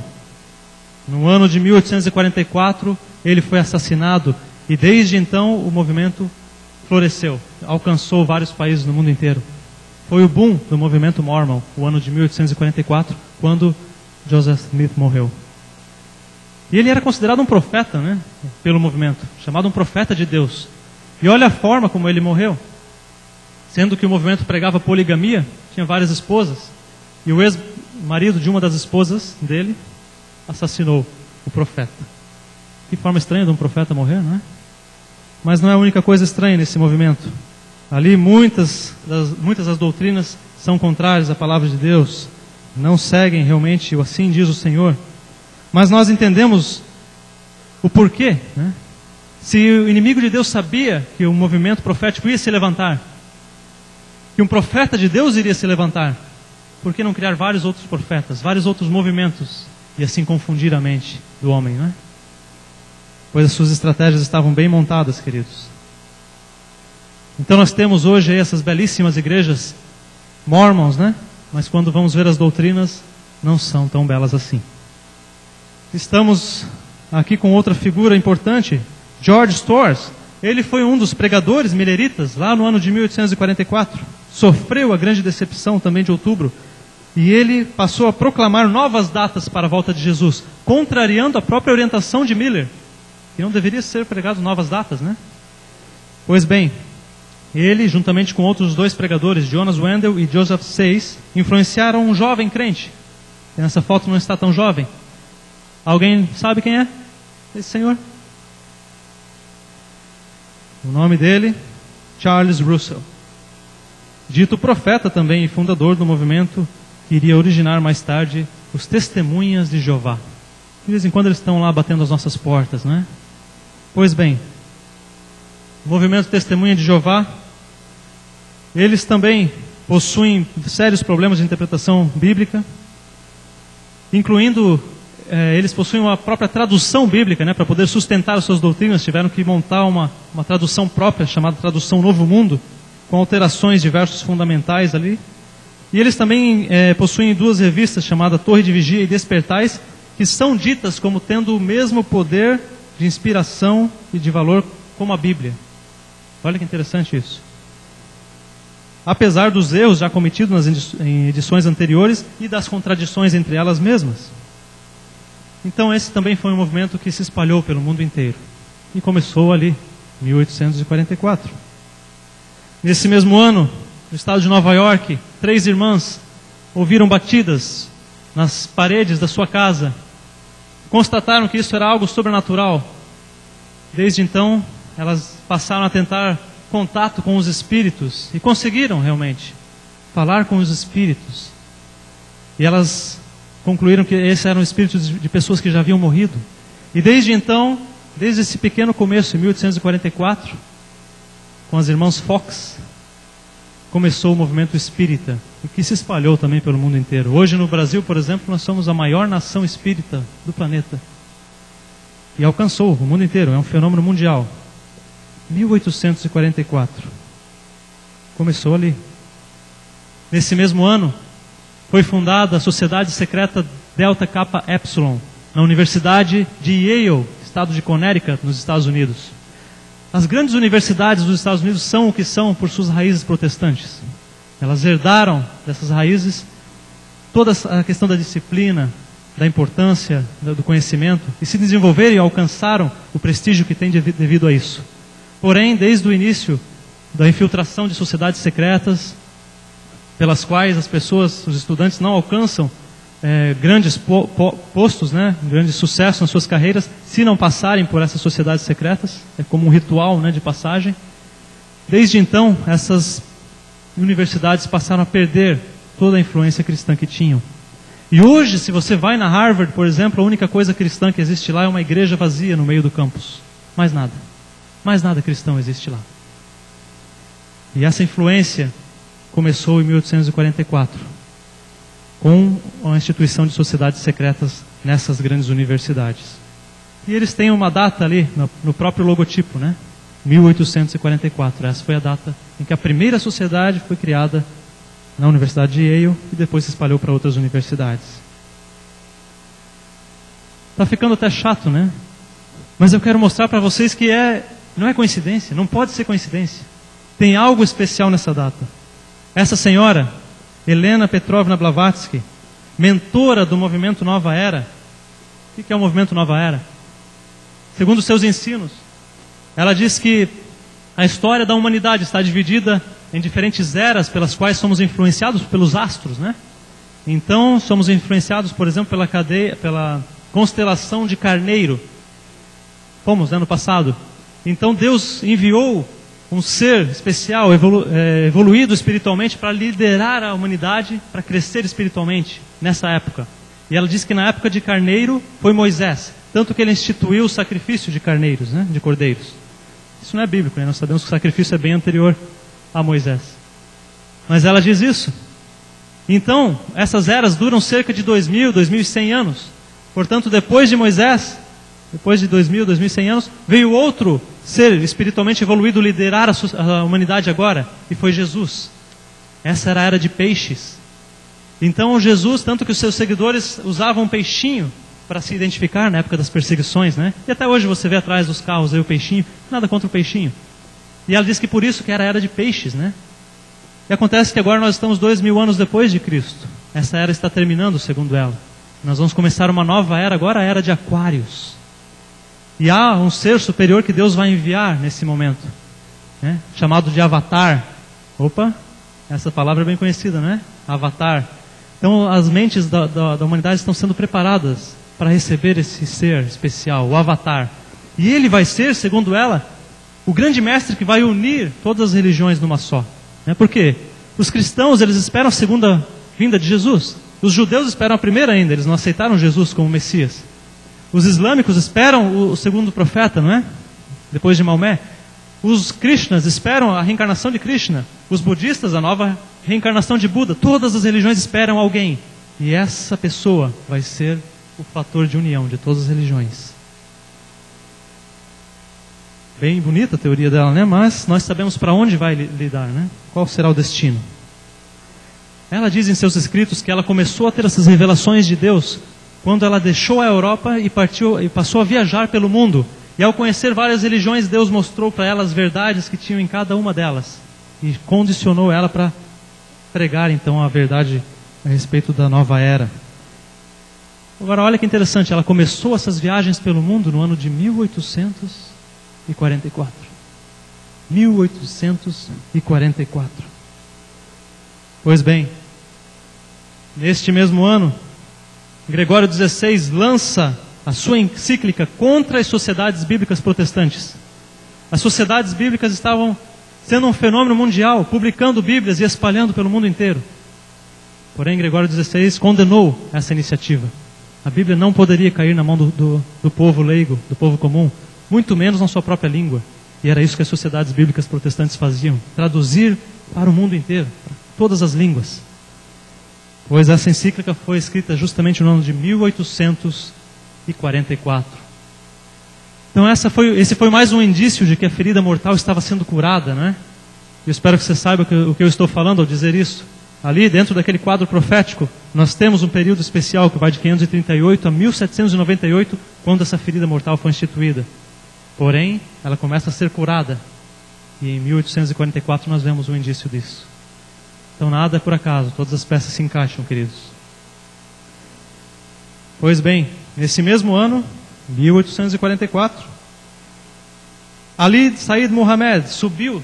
No ano de 1844, ele foi assassinado. E desde então, o movimento floresceu. Alcançou vários países no mundo inteiro. Foi o boom do movimento Mormon, o ano de 1844, quando Joseph Smith morreu. E ele era considerado um profeta, né? Pelo movimento. Chamado um profeta de Deus. E olha a forma como ele morreu. Sendo que o movimento pregava poligamia, tinha várias esposas. E o ex-marido de uma das esposas dele assassinou o profeta. Que forma estranha de um profeta morrer, não é? Mas não é a única coisa estranha nesse movimento. Ali muitas das doutrinas são contrárias à palavra de Deus. Não seguem realmente o assim diz o Senhor. Mas nós entendemos o porquê, né? Se o inimigo de Deus sabia que o movimento profético ia se levantar, que um profeta de Deus iria se levantar, por que não criar vários outros profetas, vários outros movimentos, e assim confundir a mente do homem, não é? Pois as suas estratégias estavam bem montadas, queridos. Então nós temos hoje aí essas belíssimas igrejas mormons, né? Mas quando vamos ver as doutrinas, não são tão belas assim. Estamos aqui com outra figura importante, George Storrs. Ele foi um dos pregadores mileritas lá no ano de 1844. Sofreu a grande decepção também de outubro. E ele passou a proclamar novas datas para a volta de Jesus, contrariando a própria orientação de Miller, que não deveria ser pregado novas datas, né? Pois bem, ele, juntamente com outros 2 pregadores, Jonas Wendell e Joseph Sayce, influenciaram um jovem crente. E nessa foto não está tão jovem. Alguém sabe quem é esse senhor? O nome dele, Charles Russell. Dito profeta também e fundador do movimento que iria originar mais tarde os Testemunhas de Jeová. De vez em quando eles estão lá batendo as nossas portas, né? Pois bem, o movimento Testemunha de Jeová, eles também possuem sérios problemas de interpretação bíblica, incluindo, eles possuem uma própria tradução bíblica, né? Para poder sustentar as suas doutrinas, tiveram que montar uma tradução própria, chamada Tradução Novo Mundo, com alterações de versos fundamentais ali. E eles também possuem 2 revistas chamadas Torre de Vigia e Despertais, que são ditas como tendo o mesmo poder de inspiração e de valor como a Bíblia. Olha que interessante isso. Apesar dos erros já cometidos em edições anteriores e das contradições entre elas mesmas. Então esse também foi um movimento que se espalhou pelo mundo inteiro. E começou ali, 1844. Nesse mesmo ano, no estado de Nova York, 3 irmãs ouviram batidas nas paredes da sua casa. Constataram que isso era algo sobrenatural. Desde então, elas passaram a tentar contato com os espíritos e conseguiram realmente falar com os espíritos. E elas concluíram que esses eram espíritos de pessoas que já haviam morrido. E desde então, desde esse pequeno começo, em 1844, com as irmãs Fox, começou o movimento espírita, e que se espalhou também pelo mundo inteiro. Hoje no Brasil, por exemplo, nós somos a maior nação espírita do planeta. E alcançou o mundo inteiro, é um fenômeno mundial. 1844. Começou ali. Nesse mesmo ano, foi fundada a Sociedade Secreta Delta Kappa Epsilon, na Universidade de Yale, estado de Connecticut, nos Estados Unidos. As grandes universidades dos Estados Unidos são o que são por suas raízes protestantes. Elas herdaram dessas raízes toda a questão da disciplina, da importância do conhecimento, e se desenvolveram e alcançaram o prestígio que têm devido a isso. Porém, desde o início da infiltração de sociedades secretas, pelas quais as pessoas, os estudantes não alcançam grandes postos, né, grande sucesso nas suas carreiras, se não passarem por essas sociedades secretas, é como um ritual, né, de passagem. Desde então, essas universidades passaram a perder toda a influência cristã que tinham. E hoje, se você vai na Harvard, por exemplo, a única coisa cristã que existe lá é uma igreja vazia no meio do campus. Mais nada. Mais nada cristão existe lá. E essa influência começou em 1844, com a instituição de sociedades secretas nessas grandes universidades. E eles têm uma data ali, no próprio logotipo, né? 1844. Essa foi a data em que a primeira sociedade foi criada na Universidade de Yale e depois se espalhou para outras universidades. Está ficando até chato, né? Mas eu quero mostrar para vocês que não é coincidência, não pode ser coincidência. Tem algo especial nessa data. Essa senhora, Helena Petrovna Blavatsky, mentora do movimento Nova Era. O que é o movimento Nova Era? Segundo seus ensinos, ela diz que a história da humanidade está dividida em diferentes eras pelas quais somos influenciados pelos astros, né? Então, somos influenciados, por exemplo, pela constelação de Carneiro. Fomos, né, no passado. Então, Deus enviou um ser especial, evoluído espiritualmente, para liderar a humanidade, para crescer espiritualmente nessa época. E ela diz que na época de Carneiro foi Moisés, tanto que ele instituiu o sacrifício de carneiros, né, de cordeiros. Isso não é bíblico, né? Nós sabemos que o sacrifício é bem anterior a Moisés. Mas ela diz isso. Então, essas eras duram cerca de 2.000, 2.100 anos. Portanto, depois de Moisés, depois de 2.000, 2.100 anos, veio outro ser espiritualmente evoluído liderar a humanidade agora, e foi Jesus. Essa era a era de peixes. Então Jesus, tanto que os seus seguidores usavam um peixinho para se identificar na época das perseguições, né? E até hoje você vê atrás dos carros aí o peixinho, nada contra o peixinho. E ela diz que por isso que era a era de peixes, né? E acontece que agora nós estamos 2.000 anos depois de Cristo. Essa era está terminando, segundo ela. Nós vamos começar uma nova era, agora a era de Aquários. E há um ser superior que Deus vai enviar nesse momento. né? Chamado de Avatar. Opa, essa palavra é bem conhecida, né? Avatar. Então as mentes da humanidade estão sendo preparadas para receber esse ser especial, o Avatar. E ele vai ser, segundo ela, o grande mestre que vai unir todas as religiões numa só. Né? Por quê? Os cristãos, eles esperam a segunda vinda de Jesus. Os judeus esperam a primeira ainda, eles não aceitaram Jesus como Messias. Os islâmicos esperam o segundo profeta, não é? Depois de Maomé. Os Krishnas esperam a reencarnação de Krishna. Os budistas, a nova reencarnação de Buda. Todas as religiões esperam alguém. E essa pessoa vai ser o fator de união de todas as religiões. Bem bonita a teoria dela, né? Mas nós sabemos para onde vai lidar, né? Qual será o destino? Ela diz em seus escritos que ela começou a ter essas revelações de Deus quando ela deixou a Europa e passou a viajar pelo mundo. E ao conhecer várias religiões, Deus mostrou para ela as verdades que tinham em cada uma delas. E condicionou ela para pregar então a verdade a respeito da nova era. Agora olha que interessante, ela começou essas viagens pelo mundo no ano de 1844. 1844. Pois bem, neste mesmo ano, Gregório XVI lança a sua encíclica contra as sociedades bíblicas protestantes. As sociedades bíblicas estavam sendo um fenômeno mundial, publicando Bíblias e espalhando pelo mundo inteiro. Porém, Gregório XVI condenou essa iniciativa. A Bíblia não poderia cair na mão do povo leigo, do povo comum, muito menos na sua própria língua. E era isso que as sociedades bíblicas protestantes faziam, traduzir para o mundo inteiro, para todas as línguas. Pois essa encíclica foi escrita justamente no ano de 1844. Então esse foi mais um indício de que a ferida mortal estava sendo curada, né? Eu espero que você saiba o que eu estou falando ao dizer isso. Ali, dentro daquele quadro profético, nós temos um período especial que vai de 538 a 1798, quando essa ferida mortal foi instituída. Porém, ela começa a ser curada. E em 1844 nós vemos um indício disso. Então nada é por acaso, todas as peças se encaixam, queridos. Pois bem, nesse mesmo ano, 1844, Ali Said Muhammad subiu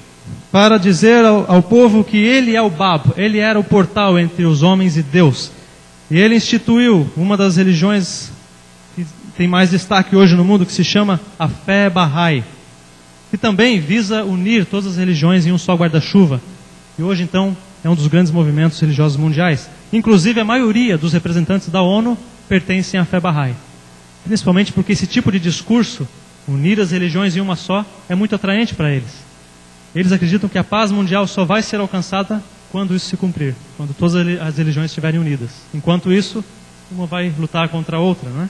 para dizer ao povo que ele é o Bab, ele era o portal entre os homens e Deus. E ele instituiu uma das religiões que tem mais destaque hoje no mundo, que se chama a fé Bahá'í, que também visa unir todas as religiões em um só guarda-chuva. E hoje, então, é um dos grandes movimentos religiosos mundiais. Inclusive, a maioria dos representantes da ONU pertencem à fé Bahá'í. Principalmente porque esse tipo de discurso, unir as religiões em uma só, é muito atraente para eles. Eles acreditam que a paz mundial só vai ser alcançada quando isso se cumprir, quando todas as religiões estiverem unidas. Enquanto isso, uma vai lutar contra a outra, não é?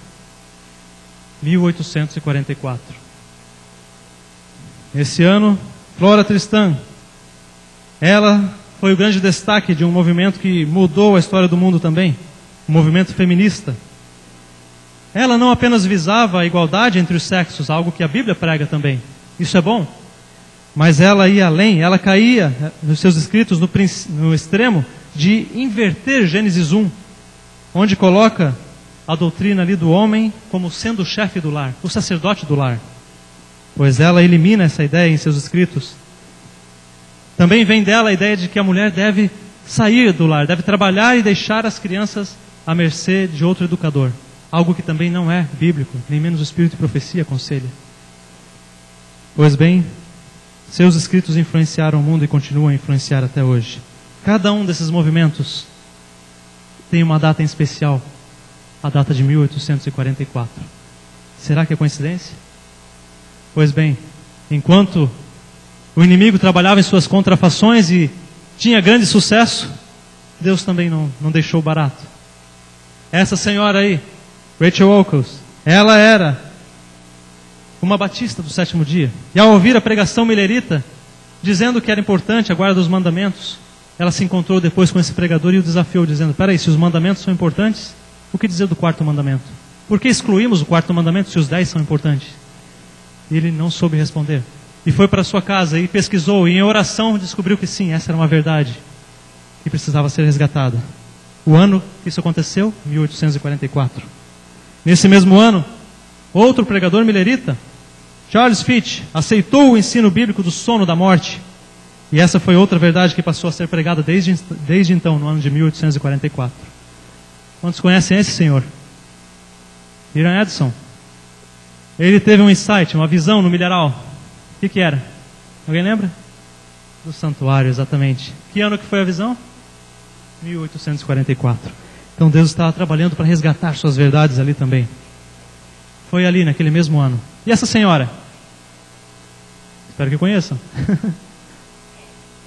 1844. Esse ano, Flora Tristan, ela foi o grande destaque de um movimento que mudou a história do mundo também, um movimento feminista. Ela não apenas visava a igualdade entre os sexos, algo que a Bíblia prega também. Isso é bom. Mas ela ia além, ela caía nos seus escritos no extremo de inverter Gênesis 1, onde coloca a doutrina ali do homem como sendo o chefe do lar, o sacerdote do lar. Pois ela elimina essa ideia em seus escritos. Também vem dela a ideia de que a mulher deve sair do lar, deve trabalhar e deixar as crianças à mercê de outro educador. Algo que também não é bíblico, nem menos o Espírito de Profecia aconselha. Pois bem, seus escritos influenciaram o mundo e continuam a influenciar até hoje. Cada um desses movimentos tem uma data em especial, a data de 1844. Será que é coincidência? Pois bem, enquanto o inimigo trabalhava em suas contrafações e tinha grande sucesso, Deus também não deixou barato. Essa senhora aí, Rachel Oakes, ela era uma batista do sétimo dia. E ao ouvir a pregação millerita, dizendo que era importante a guarda dos mandamentos, ela se encontrou depois com esse pregador e o desafiou, dizendo: peraí, se os mandamentos são importantes, o que dizer do quarto mandamento? Por que excluímos o quarto mandamento se os 10 são importantes? E ele não soube responder. E foi para sua casa e pesquisou, e em oração descobriu que sim, essa era uma verdade que precisava ser resgatada. O ano que isso aconteceu, 1844. Nesse mesmo ano, outro pregador millerita Charles Fitch aceitou o ensino bíblico do sono da morte. E essa foi outra verdade que passou a ser pregada desde então, no ano de 1844. Quantos conhecem esse senhor? Hiram Edson. Ele teve um insight, uma visão no milharal. O que era? Alguém lembra? Do santuário, exatamente. Que ano que foi a visão? 1844. Então Deus estava trabalhando para resgatar suas verdades ali também. Foi ali, naquele mesmo ano. E essa senhora? Espero que conheçam.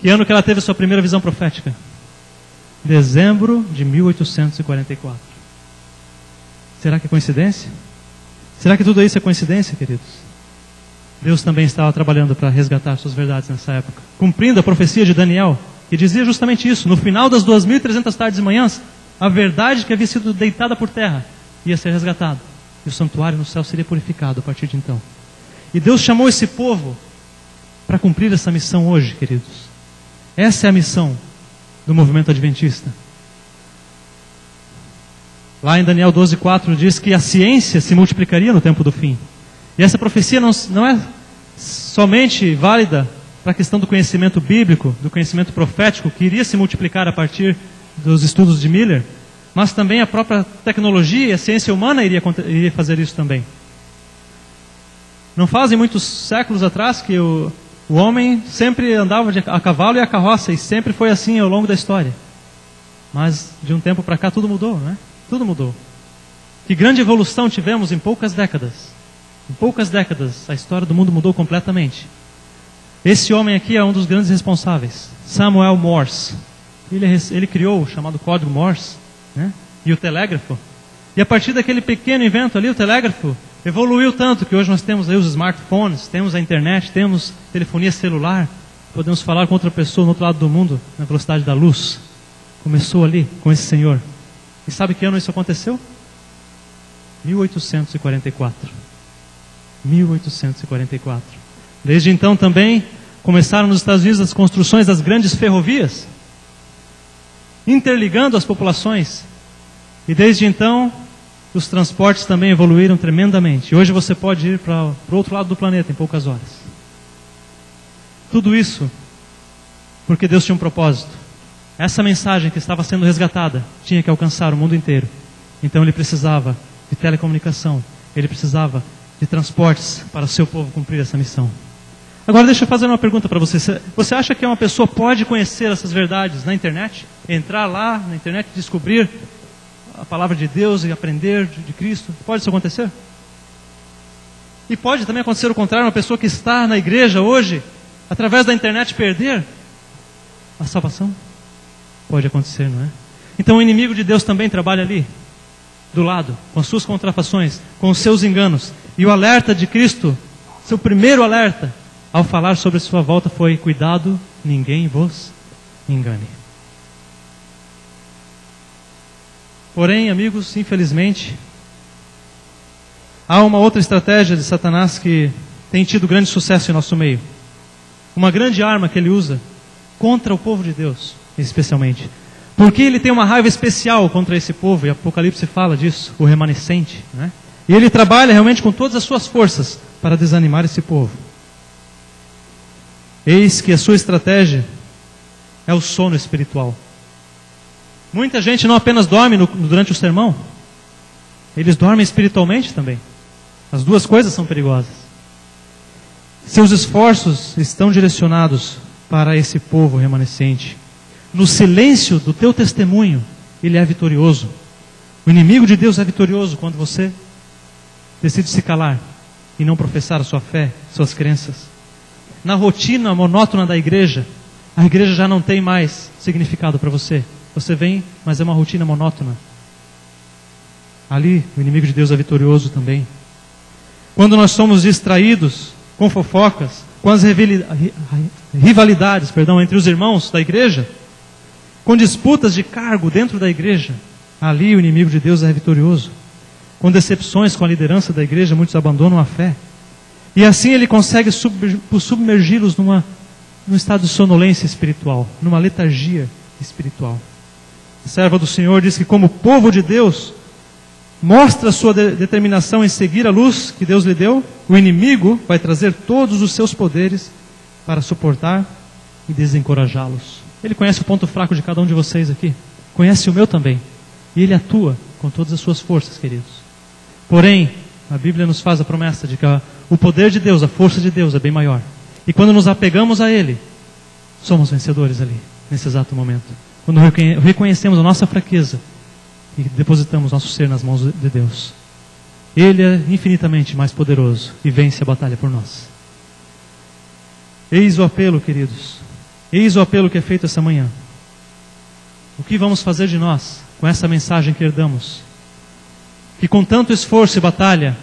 Que ano que ela teve a sua primeira visão profética? Dezembro de 1844. Será que é coincidência? Será que tudo isso é coincidência, queridos? Deus também estava trabalhando para resgatar suas verdades nessa época, cumprindo a profecia de Daniel, que dizia justamente isso. No final das 2.300 tardes e manhãs, a verdade que havia sido deitada por terra ia ser resgatada, e o santuário no céu seria purificado a partir de então. E Deus chamou esse povo para cumprir essa missão hoje, queridos. Essa é a missão do movimento adventista. Lá em Daniel 12:4 diz que a ciência se multiplicaria no tempo do fim. E essa profecia não é somente válida para a questão do conhecimento bíblico, do conhecimento profético, que iria se multiplicar a partir dos estudos de Miller, mas também a própria tecnologia e a ciência humana iria fazer isso também. Não fazem muitos séculos atrás que o homem sempre andava a cavalo e a carroça, e sempre foi assim ao longo da história. Mas de um tempo para cá tudo mudou, né? Tudo mudou. Que grande evolução tivemos em poucas décadas. Em poucas décadas a história do mundo mudou completamente. Esse homem aqui é um dos grandes responsáveis, Samuel Morse. Ele criou o chamado código Morse, né? E o telégrafo. E a partir daquele pequeno invento ali, o telégrafo evoluiu tanto que hoje nós temos aí os smartphones, temos a internet, temos telefonia celular, podemos falar com outra pessoa no outro lado do mundo na velocidade da luz. Começou ali com esse senhor. E sabe que ano isso aconteceu? 1844. 1844. Desde então também começaram nos Estados Unidos as construções das grandes ferrovias, interligando as populações. E desde então os transportes também evoluíram tremendamente. Hoje você pode ir para o outro lado do planeta em poucas horas. Tudo isso porque Deus tinha um propósito. Essa mensagem que estava sendo resgatada tinha que alcançar o mundo inteiro. Então ele precisava de telecomunicação, ele precisava de transportes para o seu povo cumprir essa missão. Agora deixa eu fazer uma pergunta para você. Você acha que uma pessoa pode conhecer essas verdades na internet? Entrar lá na internet e descobrir a palavra de Deus e aprender de Cristo? Pode isso acontecer? E pode também acontecer o contrário, uma pessoa que está na igreja hoje, através da internet, perder a salvação? Pode acontecer, não é? Então o inimigo de Deus também trabalha ali, do lado, com as suas contrafações, com os seus enganos. E o alerta de Cristo, seu primeiro alerta, ao falar sobre a sua volta foi: cuidado, ninguém vos engane. Porém, amigos, infelizmente, há uma outra estratégia de Satanás que tem tido grande sucesso em nosso meio. Uma grande arma que ele usa contra o povo de Deus, especialmente. Porque ele tem uma raiva especial contra esse povo, e Apocalipse fala disso, o remanescente, né? E ele trabalha realmente com todas as suas forças para desanimar esse povo. Eis que a sua estratégia é o sono espiritual. Muita gente não apenas dorme durante o sermão, eles dormem espiritualmente também. As duas coisas são perigosas. Seus esforços estão direcionados para esse povo remanescente. No silêncio do teu testemunho, ele é vitorioso. O inimigo de Deus é vitorioso quando você decide se calar e não professar a sua fé, suas crenças. Na rotina monótona da igreja, a igreja já não tem mais significado para você. Você vem, mas é uma rotina monótona. Ali, o inimigo de Deus é vitorioso também. Quando nós somos distraídos com fofocas, com as rivalidades, entre os irmãos da igreja, com disputas de cargo dentro da igreja, ali o inimigo de Deus é vitorioso. Com decepções com a liderança da igreja, muitos abandonam a fé. E assim ele consegue submergi-los num estado de sonolência espiritual, numa letargia espiritual. A serva do Senhor diz que como povo de Deus, mostra a sua determinação em seguir a luz que Deus lhe deu, o inimigo vai trazer todos os seus poderes para suportar e desencorajá-los. Ele conhece o ponto fraco de cada um de vocês aqui, conhece o meu também, e ele atua com todas as suas forças, queridos. Porém, a Bíblia nos faz a promessa de que o poder de Deus, a força de Deus é bem maior. E quando nos apegamos a Ele, somos vencedores ali, nesse exato momento. Quando reconhecemos a nossa fraqueza e depositamos nosso ser nas mãos de Deus. Ele é infinitamente mais poderoso e vence a batalha por nós. Eis o apelo, queridos. Eis o apelo que é feito essa manhã. O que vamos fazer de nós com essa mensagem que herdamos? Que com tanto esforço e batalha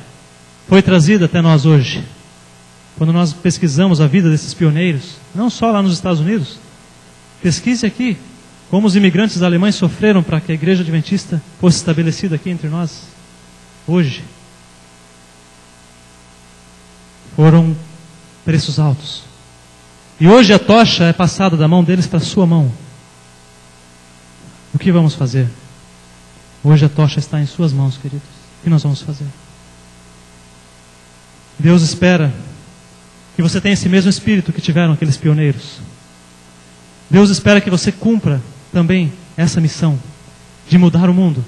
foi trazida até nós hoje. Quando nós pesquisamos a vida desses pioneiros, não só lá nos Estados Unidos, pesquise aqui como os imigrantes alemães sofreram para que a igreja adventista fosse estabelecida aqui entre nós hoje. Foram preços altos. E hoje a tocha é passada da mão deles para a sua mão. O que vamos fazer? Hoje a tocha está em suas mãos, queridos. O que nós vamos fazer? Deus espera que você tenha esse mesmo espírito que tiveram aqueles pioneiros. Deus espera que você cumpra também essa missão de mudar o mundo.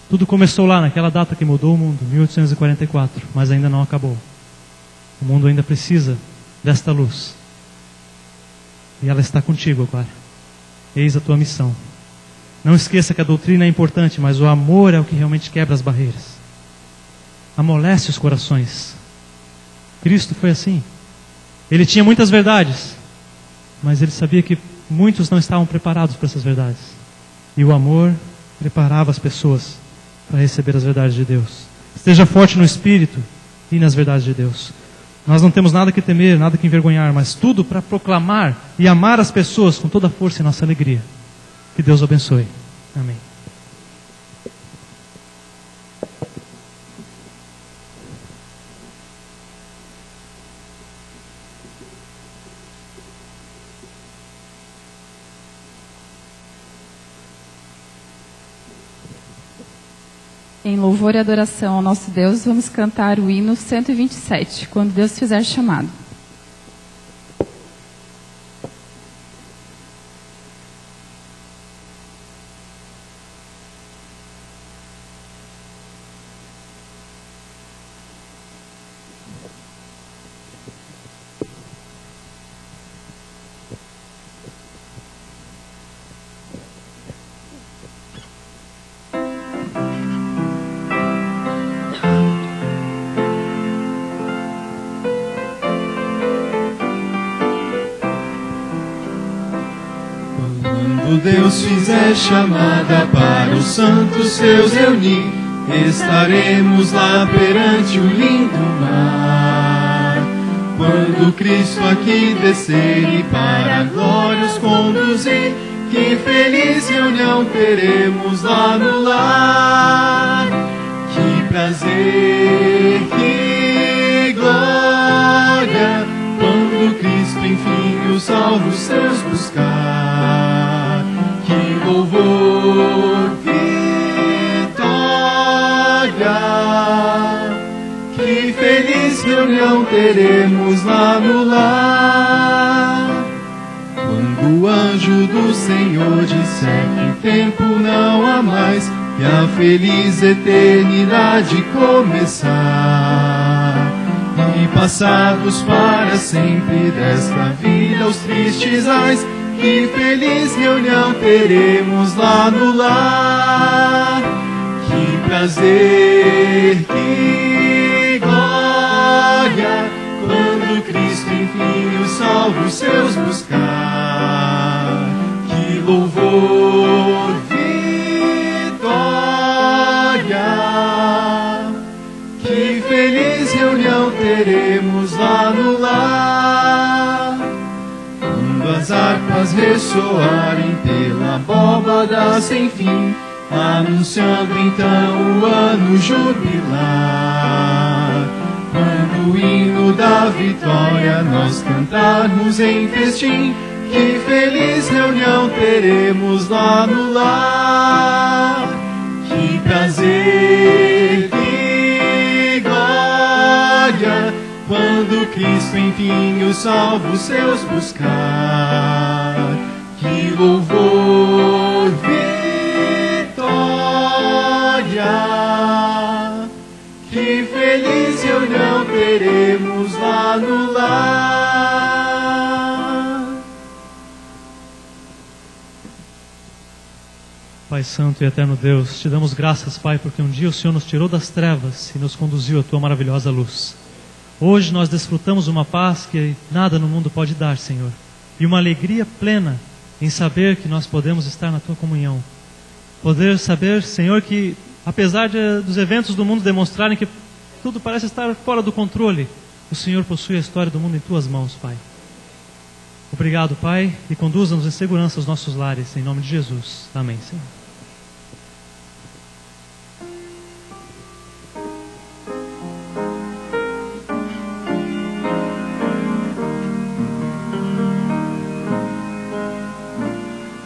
Tudo começou lá naquela data que mudou o mundo, 1844, mas ainda não acabou. O mundo ainda precisa desta luz. E ela está contigo agora. Eis a tua missão. Não esqueça que a doutrina é importante, mas o amor é o que realmente quebra as barreiras. Amolece os corações. Cristo foi assim. Ele tinha muitas verdades, mas ele sabia que muitos não estavam preparados para essas verdades. E o amor preparava as pessoas para receber as verdades de Deus. Esteja forte no Espírito e nas verdades de Deus. Nós não temos nada que temer, nada que envergonhar, mas tudo para proclamar e amar as pessoas com toda a força e nossa alegria. Que Deus o abençoe. Amém. Em louvor e adoração ao nosso Deus, vamos cantar o hino 127, quando Deus fizer chamado. Deus fizer chamada para os santos seus reunir, estaremos lá perante o lindo mar. Quando Cristo aqui descer e para a glória os conduzir, que feliz reunião teremos lá no lar. Que prazer, que glória, quando Cristo enfim os salvos seus buscar. Que louvor, vitória, que feliz reunião teremos lá no lar. Quando o anjo do Senhor disser que tempo não há mais e a feliz eternidade começar, e passados para sempre desta vida os tristes ais, que feliz reunião teremos lá no lar. Que prazer, que glória, quando Cristo enfim os salvos seus buscar. Que louvor, vitória, que feliz reunião teremos lá no lar. As harpas ressoarem pela abóbada sem fim, anunciando então o ano jubilar. Quando o hino da vitória nós cantarmos em festim, que feliz reunião teremos lá no lar. Que prazer, que glória, quando Cristo enfim os salvos seus buscar. Que louvor, vitória, que feliz reunião teremos lá no lar. Pai Santo e Eterno Deus, te damos graças, Pai, porque um dia o Senhor nos tirou das trevas e nos conduziu à Tua maravilhosa luz. Hoje nós desfrutamos uma paz que nada no mundo pode dar, Senhor, e uma alegria plena em saber que nós podemos estar na Tua comunhão. Poder saber, Senhor, que apesar dos eventos do mundo demonstrarem que tudo parece estar fora do controle, o Senhor possui a história do mundo em Tuas mãos, Pai. Obrigado, Pai, e conduza-nos em segurança aos nossos lares, em nome de Jesus. Amém, Senhor.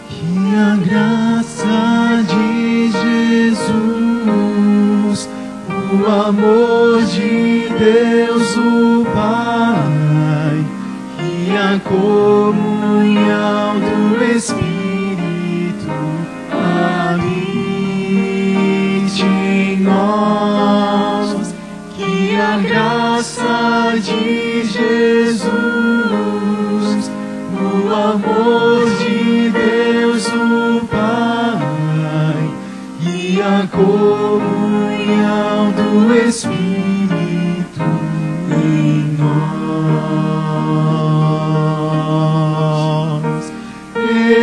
Que a graça de Jesus, o amor de Deus o Pai, e a comunhão do Espírito habite em nós. Que a graça de Jesus, o amor de Deus o Pai, e a comunhão do Espírito em nós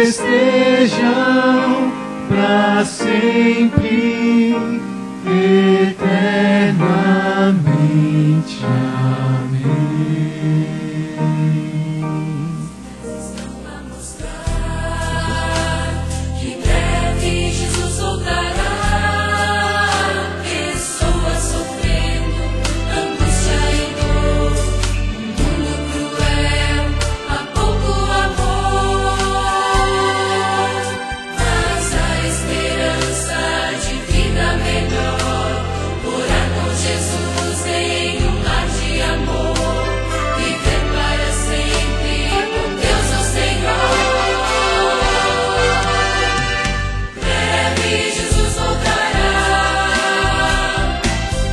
estejam para sempre, eternamente. Amém. Que breve Jesus voltará. Pessoas sofrendo angústia e dor, um mundo cruel, há pouco amor. Mas a esperança de vida melhor, morar com Jesus em um lar de amor, viver para sempre com Deus o Senhor. Breve Jesus voltará.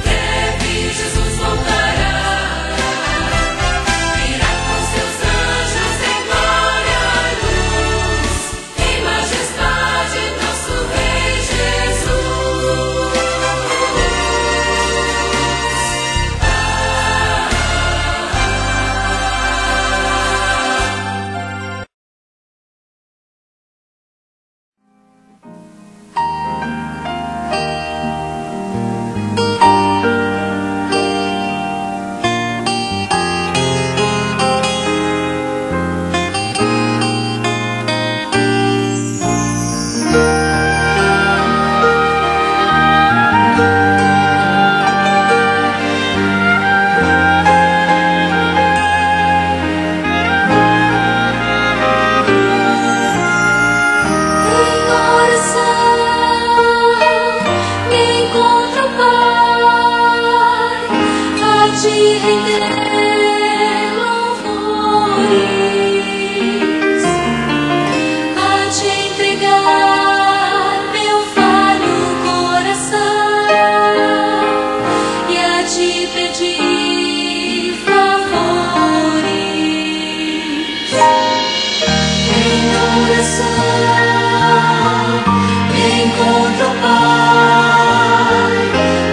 Breve Jesus voltará. Virá com seus anjos em glória, luz, em majestade, nosso Rei Jesus. Me encontro, Pai, a te render louvores, a te entregar meu falho coração e a te pedir favores. Em oração me encontro, Pai,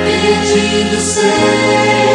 pedindo sempre